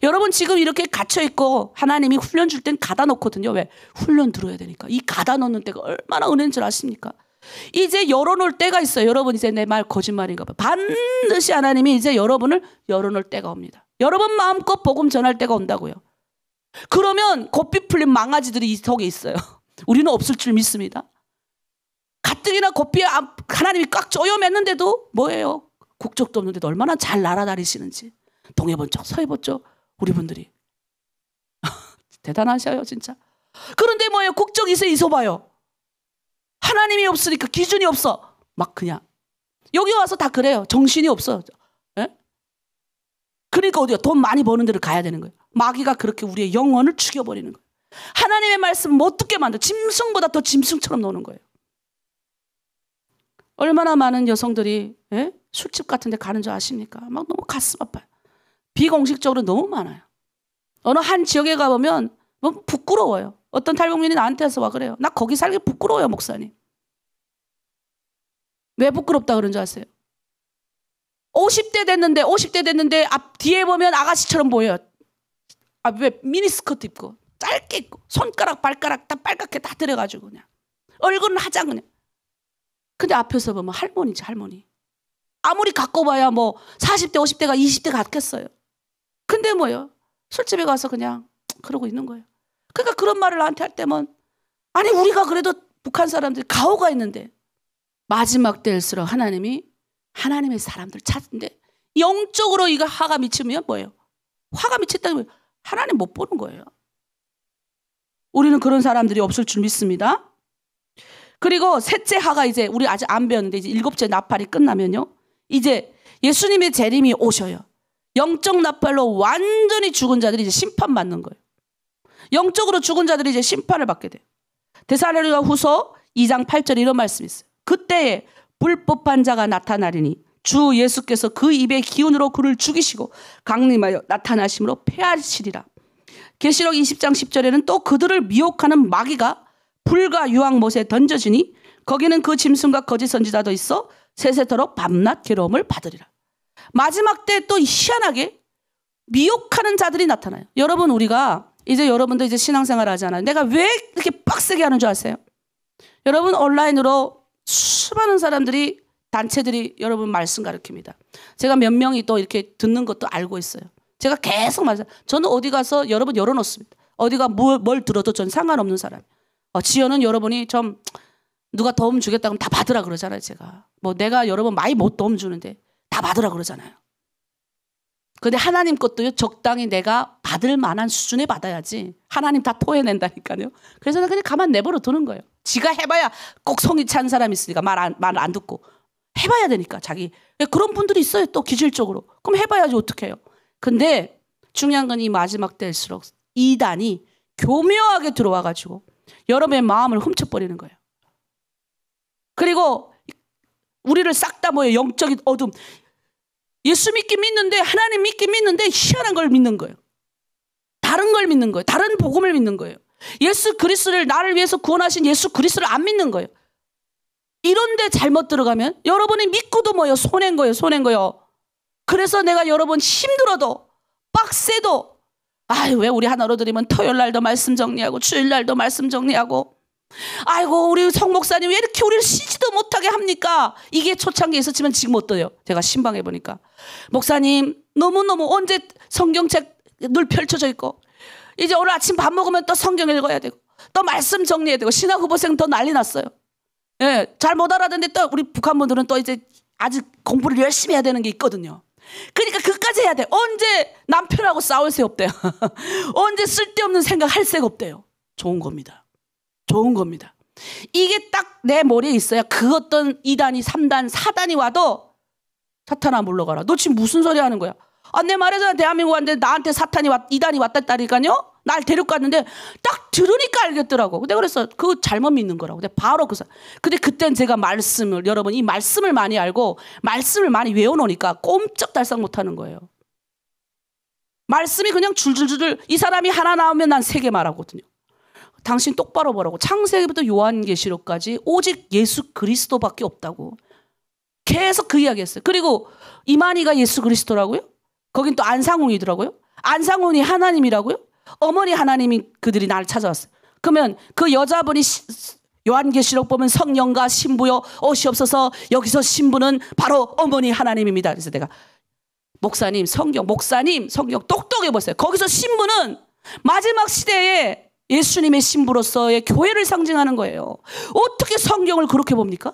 여러분 지금 이렇게 갇혀있고 하나님이 훈련 줄 땐 가다 놓거든요. 왜? 훈련 들어야 되니까. 이 가다 놓는 때가 얼마나 은혜인 줄 아십니까? 이제 열어놓을 때가 있어요. 여러분 이제 내 말 거짓말인가 봐요. 반드시 하나님이 이제 여러분을 열어놓을 때가 옵니다. 여러분 마음껏 복음 전할 때가 온다고요. 그러면 고삐 풀린 망아지들이 이 속에 있어요. 우리는 없을 줄 믿습니다. 가뜩이나 고삐에 하나님이 꽉 조여맸는데도 뭐예요? 국적도 없는데도 얼마나 잘 날아다니시는지. 동해번쩍 서해번쩍 우리 분들이 대단하셔요 진짜. 그런데 뭐예요? 국적 있어봐요. 하나님이 없으니까 기준이 없어. 막 그냥 여기 와서 다 그래요. 정신이 없어. 에? 그러니까 어디요? 돈 많이 버는 데를 가야 되는 거예요. 마귀가 그렇게 우리의 영혼을 죽여버리는 거예요. 하나님의 말씀 못 듣게 만들어. 짐승보다 더 짐승처럼 노는 거예요. 얼마나 많은 여성들이 술집 같은 데 가는 줄 아십니까? 막 너무 가슴 아파요. 비공식적으로 너무 많아요. 어느 한 지역에 가보면 뭐 부끄러워요. 어떤 탈북민이 나한테 와서 와 그래요. 나 거기 살기 부끄러워요, 목사님. 왜 부끄럽다 그런 줄 아세요? 50대 됐는데 앞 뒤에 보면 아가씨처럼 보여요. 왜 미니스커트 입고 짧게 입고 손가락 발가락 다 빨갛게 다 들여가지고 그냥 얼굴은 화장 그냥. 근데 앞에서 보면 할머니지, 할머니. 아무리 갖고 봐야 뭐 40대 50대가 20대 같겠어요. 근데 뭐요? 술집에 가서 그냥 그러고 있는 거예요. 그러니까 그런 말을 나한테 할 때면, 아니 우리가 그래도 북한 사람들이 가오가 있는데 마지막 때일수록 하나님이 하나님의 사람들 찾는데 영적으로 이거 화가 미치면 뭐예요? 화가 미쳤다는 거예요. 하나님 못 보는 거예요. 우리는 그런 사람들이 없을 줄 믿습니다. 그리고 셋째 화가 이제 우리 아직 안 배웠는데 이제 일곱째 나팔이 끝나면요, 이제 예수님의 재림이 오셔요. 영적 나팔로 완전히 죽은 자들이 이제 심판받는 거예요. 영적으로 죽은 자들이 이제 심판을 받게 돼요. 데살로니가 후서 2장 8절에 이런 말씀이 있어요. 그때에 불법한 자가 나타나리니 주 예수께서 그 입의 기운으로 그를 죽이시고 강림하여 나타나심으로 패하시리라. 계시록 20장 10절에는 또 그들을 미혹하는 마귀가 불과 유황못에 던져지니 거기는 그 짐승과 거짓 선지자도 있어 세세토록 밤낮 괴로움을 받으리라. 마지막 때 또 희한하게 미혹하는 자들이 나타나요. 여러분, 우리가 이제 여러분도 이제 신앙생활 하잖아요. 내가 왜 이렇게 빡세게 하는 줄 아세요? 여러분 온라인으로 수많은 사람들이, 단체들이 여러분 말씀 가르칩니다. 제가 몇 명이 또 이렇게 듣는 것도 알고 있어요. 제가 계속 말해요. 저는 어디 가서 여러분 열어놓습니다. 어디가 뭘 들어도 전 상관없는 사람. 지연은 여러분이 좀 누가 도움 주겠다 그러면 다 받으라 그러잖아요. 제가 뭐 내가 여러분 많이 못 도움 주는데 다 받으라 그러잖아요. 근데 하나님 것도요, 적당히 내가 받을 만한 수준에 받아야지. 하나님 다 토해낸다니까요. 그래서 그냥 가만 내버려 두는 거예요. 지가 해봐야 꼭 성이 찬 사람이 있으니까 말 안 듣고 해봐야 되니까 자기. 그런 분들이 있어요. 또 기질적으로. 그럼 해봐야지 어떡해요. 근데 중요한 건 이 마지막 때일수록 이단이 교묘하게 들어와가지고 여러분의 마음을 훔쳐버리는 거예요. 그리고 우리를 싹 다 뭐예요? 영적인 어둠. 예수 믿긴 믿는데, 하나님 믿긴 믿는데 희한한 걸 믿는 거예요. 다른 걸 믿는 거예요. 다른 복음을 믿는 거예요. 예수 그리스도를, 나를 위해서 구원하신 예수 그리스도를 안 믿는 거예요. 이런데 잘못 들어가면 여러분이 믿고도 뭐예요? 손해인 거예요. 손해인 거예요. 그래서 내가 여러분 힘들어도 빡세도 왜 우리 하나로 드리면 토요일 날도 말씀 정리하고 주일 날도 말씀 정리하고 아이고 우리 성 목사님 왜 이렇게 우리를 쉬지도 못하게 합니까? 이게 초창기에 있었지만 지금 어때요? 제가 신방해 보니까 목사님 너무너무 언제 성경책 늘 펼쳐져 있고 이제 오늘 아침 밥 먹으면 또 성경 읽어야 되고 또 말씀 정리해야 되고 신학 후보생 더 난리 났어요. 예, 잘 못 알아듣는데 또 우리 북한 분들은 또 이제 아직 공부를 열심히 해야 되는 게 있거든요. 그러니까 그까지 해야 돼. 언제 남편하고 싸울 새 없대요. 언제 쓸데없는 생각 할 새가 없대요. 좋은 겁니다. 좋은 겁니다. 이게 딱 내 머리에 있어야 그 어떤 2단이 3단 4단이 와도 사탄아 물러가라. 너 지금 무슨 소리 하는 거야? 내 말했잖아. 대한민국 왔는데 나한테 사탄이 2단이 왔다니까요. 날 데리고 갔는데 딱 들으니까 알겠더라고. 근데 그래서 그거 잘못 믿는 거라고. 근데 바로 근데 그땐 제가 여러분 이 말씀을 많이 알고 말씀을 많이 외워놓으니까 꼼짝달싹 못하는 거예요. 말씀이 그냥 줄줄줄 이 사람이 하나 나오면 난 3개 말하거든요. 당신 똑바로 보라고. 창세기부터 요한계시록까지 오직 예수 그리스도밖에 없다고. 계속 그 이야기 했어요. 그리고 이만희가 예수 그리스도라고요? 거긴 또 안상훈이더라고요. 안상훈이 하나님이라고요? 어머니 하나님이 그들이 나를 찾아왔어요. 그러면 그 여자분이 요한계시록 보면 성령과 신부여 오시옵소서 여기서 신부는 바로 어머니 하나님입니다. 그래서 내가 목사님 성경 똑똑해 보세요. 거기서 신부는 마지막 시대에 예수님의 신부로서의 교회를 상징하는 거예요. 어떻게 성경을 그렇게 봅니까?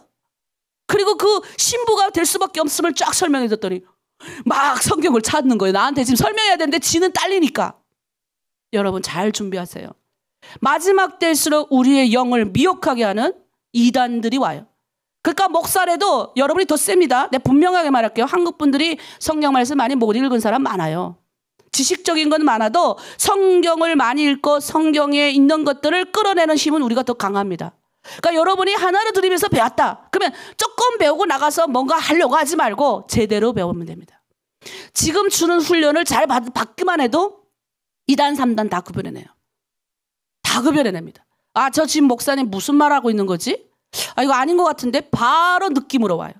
그리고 그 신부가 될 수밖에 없음을 쫙 설명해 줬더니 막 성경을 찾는 거예요. 나한테 지금 설명해야 되는데 지는 딸리니까. 여러분 잘 준비하세요. 마지막 때일수록 우리의 영을 미혹하게 하는 이단들이 와요. 그러니까 목사래도 여러분이 더 셉니다. 내가 분명하게 말할게요. 한국 분들이 성경 말씀 많이 못 읽은 사람 많아요. 지식적인 건 많아도 성경을 많이 읽고 성경에 있는 것들을 끌어내는 힘은 우리가 더 강합니다. 그러니까 여러분이 하나로 들으면서 배웠다. 그러면 조금 배우고 나가서 뭔가 하려고 하지 말고 제대로 배우면 됩니다. 지금 주는 훈련을 잘 받기만 해도 2단, 3단 다 구별해내요. 다 구별해냅니다. 저 지금 목사님 무슨 말하고 있는 거지? 이거 아닌 것 같은데 바로 느낌으로 와요.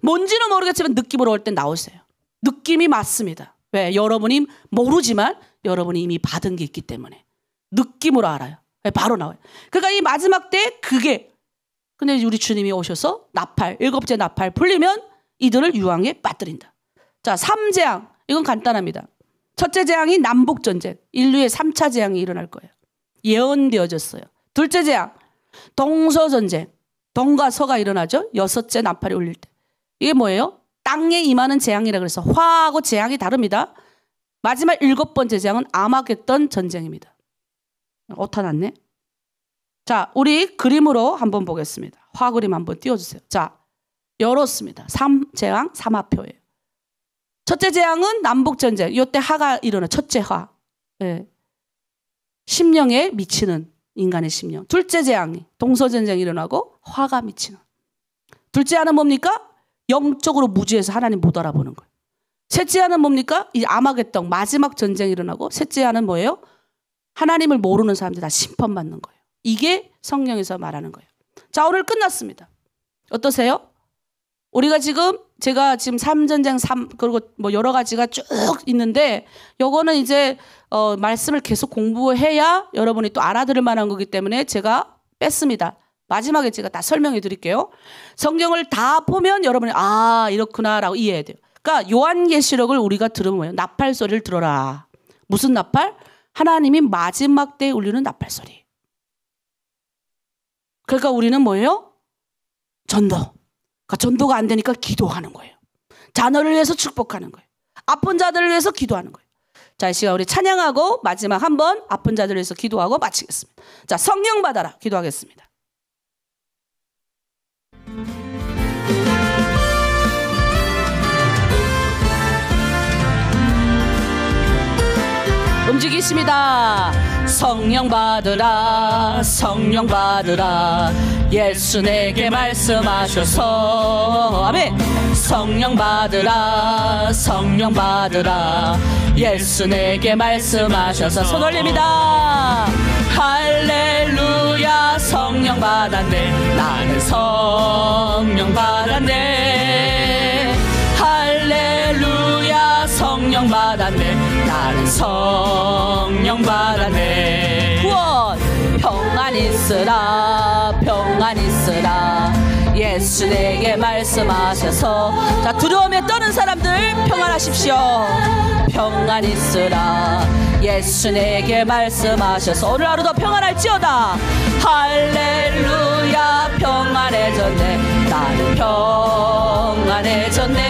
뭔지는 모르겠지만 느낌으로 올 때 나오세요. 느낌이 맞습니다. 왜? 여러분이 모르지만 여러분이 이미 받은 게 있기 때문에 느낌으로 알아요. 바로 나와요. 그러니까 이 마지막 때 근데 우리 주님이 오셔서 7째 나팔 풀리면 이들을 유황에 빠뜨린다. 자, 3재앙. 이건 간단합니다. 첫째 재앙이 남북전쟁. 인류의 3차 재앙이 일어날 거예요. 예언되어졌어요. 둘째 재앙. 동서전쟁. 동과 서가 일어나죠. 6째 나팔이 울릴 때. 이게 뭐예요? 땅에 임하는 재앙이라 그래서 화하고 재앙이 다릅니다. 마지막 7번째 재앙은 아마겟돈 전쟁입니다. 어타났네. 자, 우리 그림으로 한번 보겠습니다. 화 그림 한번 띄워주세요. 자, 열었습니다. 3재앙 3화표예요. 첫째 재앙은 남북전쟁. 이때 화가 일어나. 첫째 화. 네. 심령에 미치는 인간의 심령. 둘째 재앙이 동서전쟁이 일어나고 화가 미치는. 둘째 하는 뭡니까? 영적으로 무지해서 하나님 못 알아보는 거예요. 셋째 하는 뭡니까? 이 아마겟돈 마지막 전쟁이 일어나고 셋째 하는 뭐예요? 하나님을 모르는 사람들 다 심판받는 거예요. 이게 성경에서 말하는 거예요. 자, 오늘 끝났습니다. 어떠세요? 우리가 제가 지금 3전쟁 그리고 뭐 여러 가지가 쭉 있는데 요거는 이제 말씀을 계속 공부해야 여러분이 또 알아들을 만한 거기 때문에 제가 뺐습니다. 마지막에 제가 다 설명해 드릴게요. 성경을 다 보면 여러분이 이렇구나라고 이해해야 돼요. 그러니까 요한계시록을 우리가 들으면 뭐예요? 나팔 소리를 들어라. 무슨 나팔? 하나님이 마지막 때에 울리는 나팔 소리. 그러니까 우리는 뭐예요? 전도. 그러니까 전도가 안 되니까 기도하는 거예요. 자녀를 위해서 축복하는 거예요. 아픈 자들을 위해서 기도하는 거예요. 자, 이 시간 우리 찬양하고 마지막 한번 아픈 자들을 위해서 기도하고 마치겠습니다. 자, 성령 받아라. 기도하겠습니다. 말씀이다. 성령 받으라, 성령 받으라. 예수 내게 말씀하셔서. 아멘. 성령 받으라, 성령 받으라. 예수 내게 말씀하셔서. 손 올립니다. 할렐루야. 성령 받았네. 나는 성령 받았네. 할렐루야. 성령 받았네. 나는 성령 받았네. 구원. 평안 있으라, 평안 있으라. 예수 내게 말씀하셔서. 자, 두려움에 떠는 사람들 평안하십시오. 평안 있으라. 예수 내게 말씀하셔서. 오늘 하루도 평안할지어다. 할렐루야. 평안해졌네. 나는 평안해졌네.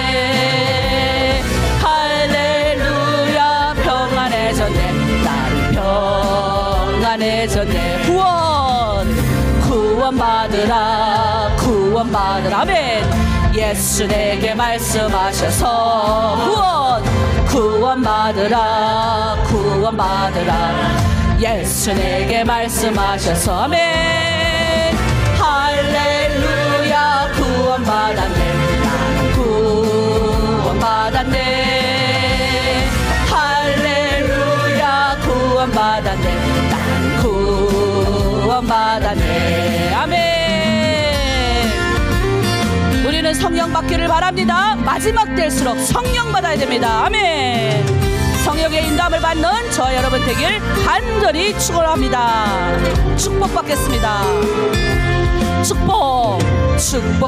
할렐루야. 평안해졌네. 나는 평안해졌네. 구원 받으라, 구원 받으라. 아멘. 예수 내게 말씀하셔서. 구원 받으라, 구원 받으라. 예수 내게 말씀하셔서. 아멘. 할렐루야. 구원 받았네. 나는 구원 받았네. 할렐루야. 구원 받았네. 나는 구원 받았네. 아멘. 우리는 성령 받기를 바랍니다. 마지막 때일수록 성령 받아야 됩니다. 아멘. 성령의 인도함을 받는 저 여러분 되길 간절히 축원합니다. 축복받겠습니다. 축복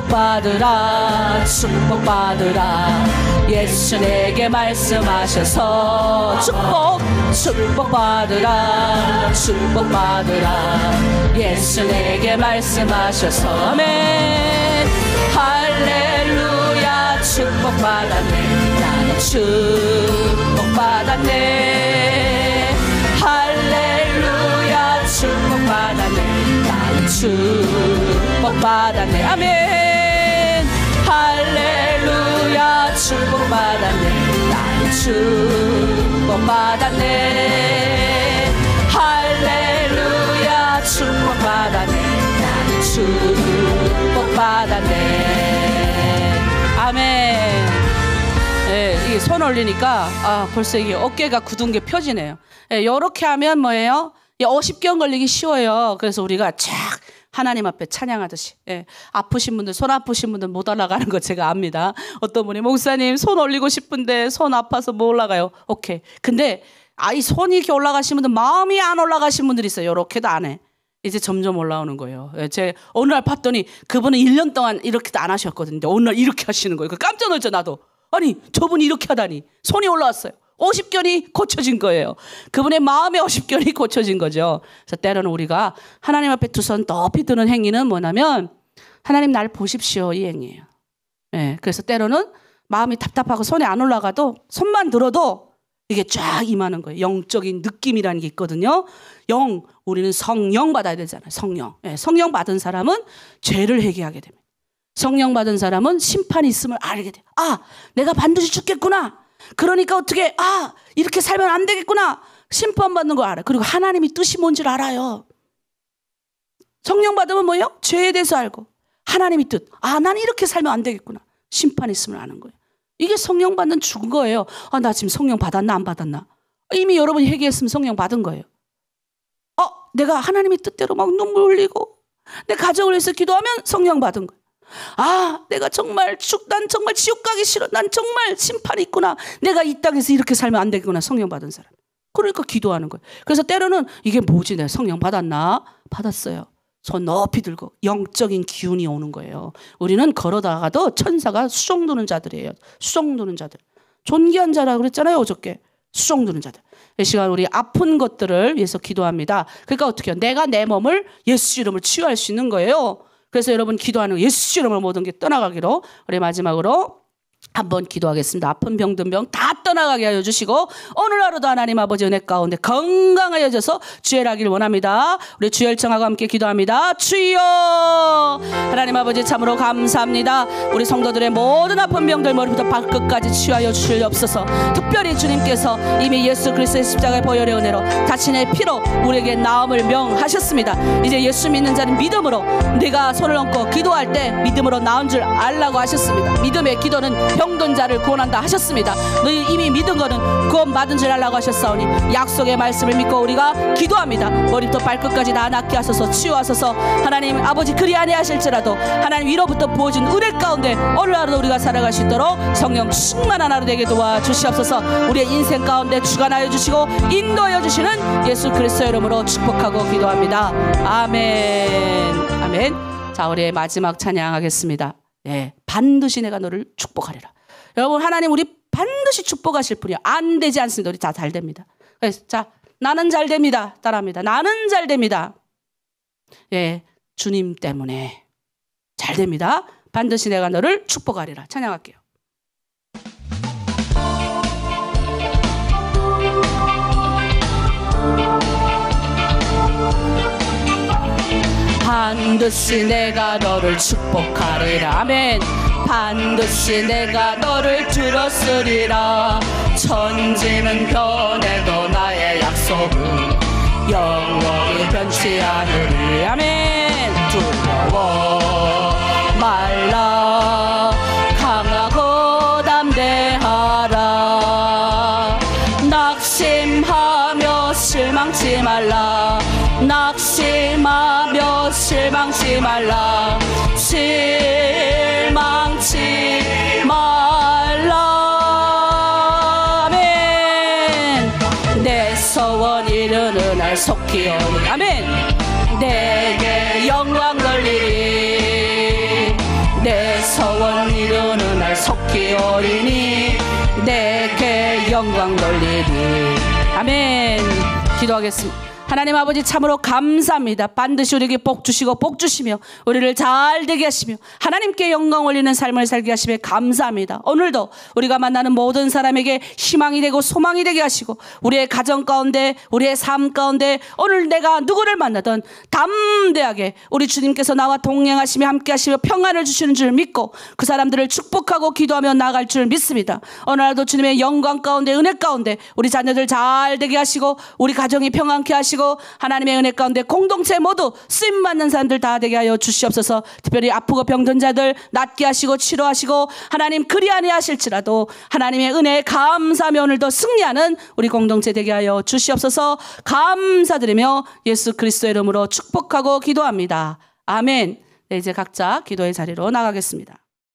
받으라, 축복 받으라. 예수 내게 말씀하셔서. 축복 받으라, 축복 받으라. 예수 내게 말씀하셔서. 아멘. 할렐루야. 축복 받았네. 나는 축복 받았네. 할렐루야. 축복 받았네. 나는 축복 받았네. 아멘. 할렐루야. 축복 받았네. 나는 축복 받았네. 할렐루야. 축복 받았네. 나는 축복 받았네. 아멘. 예, 이게 손 올리니까 벌써 이게 어깨가 굳은 게 펴지네요. 예, 요렇게 하면 뭐예요? 50견 걸리기 쉬워요. 그래서 우리가 쫙 하나님 앞에 찬양하듯이. 예, 아프신 분들, 손 아프신 분들 못 올라가는 거 제가 압니다. 어떤 분이 목사님 손 올리고 싶은데 손 아파서 못 올라가요. 오케이. 근데 이 손이 이렇게 올라가신 분들, 마음이 안 올라가신 분들이 있어요. 요렇게도 안 해. 이제 점점 올라오는 거예요. 제 어느 날 봤더니 그분은 1년 동안 이렇게도 안 하셨거든요. 어느 날 이렇게 하시는 거예요. 깜짝 놀랐죠, 나도. 아니, 저분이 이렇게 하다니. 손이 올라왔어요. 50견이 고쳐진 거예요. 그분의 마음의 50견이 고쳐진 거죠. 그래서 때로는 우리가 하나님 앞에 두 손 높이 드는 행위는 뭐냐면, 하나님 날 보십시오, 이 행위예요. 예, 그래서 때로는 마음이 답답하고 손이 안 올라가도 손만 들어도 이게 쫙 임하는 거예요. 영적인 느낌이라는 게 있거든요. 우리는 성령 받아야 되잖아요. 성령. 예, 성령 받은 사람은 죄를 회개하게 됩니다. 성령 받은 사람은 심판이 있음을 알게 돼요. 내가 반드시 죽겠구나. 그러니까 어떻게 이렇게 살면 안 되겠구나. 심판받는 거 알아요. 그리고 하나님이 뜻이 뭔지를 알아요. 성령 받으면 뭐예요? 죄에 대해서 알고 하나님이 뜻. 나는 이렇게 살면 안 되겠구나. 심판이 있음을 아는 거예요. 이게 성령 받는 증거예요. 나 지금 성령 받았나 안 받았나. 이미 여러분이 회개했으면 성령 받은 거예요. 내가 하나님의 뜻대로 막 눈물 흘리고 내 가정을 위해서 기도하면 성령 받은 거예요. 내가 정말 난 정말 지옥 가기 싫어. 난 정말 심판이 있구나. 내가 이 땅에서 이렇게 살면 안 되겠구나. 성령 받은 사람. 그러니까 기도하는 거예요. 그래서 때로는 이게 뭐지? 내가 성령 받았나? 받았어요. 손 높이 들고 영적인 기운이 오는 거예요. 우리는 걸어다가도 천사가 수종 두는 자들이에요. 수종 두는 자들. 존귀한 자라고 그랬잖아요, 어저께. 수종 두는 자들. 이 시간 우리 아픈 것들을 위해서 기도합니다. 그러니까 어떻게 해요? 내가 내 몸을 예수 이름을 치유할 수 있는 거예요. 그래서 여러분 기도하는 예수 이름으로 모든 게 떠나가기로. 우리 마지막으로 한번 기도하겠습니다. 아픈 병든 병 다 떠나가게 하여 주시고 오늘 하루도 하나님 아버지 은혜 가운데 건강하여져서 주일하길 원합니다. 우리 주일청하고 함께 기도합니다. 주여 하나님 아버지 참으로 감사합니다. 우리 성도들의 모든 아픈 병들 머리부터 발끝까지 치유하여 주시옵소서. 특별히 주님께서 이미 예수 그리스도의 십자가의 보혈의 은혜로 자신의 피로 우리에게 나음을 명하셨습니다. 이제 예수 믿는 자는 믿음으로 네가 손을 얹고 기도할 때 믿음으로 나은 줄 알라고 하셨습니다. 믿음의 기도는 병든 자를 구원한다 하셨습니다. 너희 이미 믿은 거는 구원받은 줄 알라고 하셨사오니 약속의 말씀을 믿고 우리가 기도합니다. 머리부터 발끝까지 다 낫게 하소서. 치유하소서. 하나님 아버지 그리 아니하실지라도 하나님 위로부터 부어진 은혜 가운데 오늘 하루도 우리가 살아갈 수 있도록 성령 충만한 하루 되게 도와주시옵소서. 우리의 인생 가운데 주관하여 주시고 인도하여 주시는 예수 그리스도의 이름으로 축복하고 기도합니다. 아멘. 아멘. 자, 우리의 마지막 찬양하겠습니다. 네, 반드시 내가 너를 축복하리라. 여러분, 하나님 우리 반드시 축복하실 분이야. 안 되지 않습니다. 우리 다 잘 됩니다. 그래서 자, 나는 잘 됩니다. 따라합니다. 나는 잘 됩니다. 예, 주님 때문에 잘 됩니다. 반드시 내가 너를 축복하리라. 찬양할게요. 반드시 내가 너를 축복하리라. 아멘. 반드시 내가 너를 들었으리라. 천지는 변해도 나의 약속은 영원히 변치 않으리. 아멘. 두려워 말라. 강하고 담대하라. 낙심하며 실망치 말라. 낙심하며 실망치 말라. 실망치 말라. 아멘. 내 소원 이루는 날 속기오니. 아멘. 내게 영광 돌리리. 내 소원 이루는 날 속기오리니 내게 영광 돌리리. 아멘. 기도하겠습니다. 하나님 아버지 참으로 감사합니다. 반드시 우리에게 복 주시고 복 주시며 우리를 잘 되게 하시며 하나님께 영광 올리는 삶을 살게 하시며 감사합니다. 오늘도 우리가 만나는 모든 사람에게 희망이 되고 소망이 되게 하시고 우리의 가정 가운데 우리의 삶 가운데 오늘 내가 누구를 만나든 담대하게 우리 주님께서 나와 동행하시며 함께 하시며 평안을 주시는 줄 믿고 그 사람들을 축복하고 기도하며 나아갈 줄 믿습니다. 오늘도 주님의 영광 가운데 은혜 가운데 우리 자녀들 잘 되게 하시고 우리 가정이 평안케 하시고 하나님의 은혜 가운데 공동체 모두 쓰임받는 사람들 다 되게 하여 주시옵소서. 특별히 아프고 병든 자들 낫게 하시고 치료하시고 하나님 그리 아니하실지라도 하나님의 은혜에 감사하며 오늘도 승리하는 우리 공동체 되게 하여 주시옵소서. 감사드리며 예수 그리스도의 이름으로 축복하고 기도합니다. 아멘. 네, 이제 각자 기도의 자리로 나가겠습니다.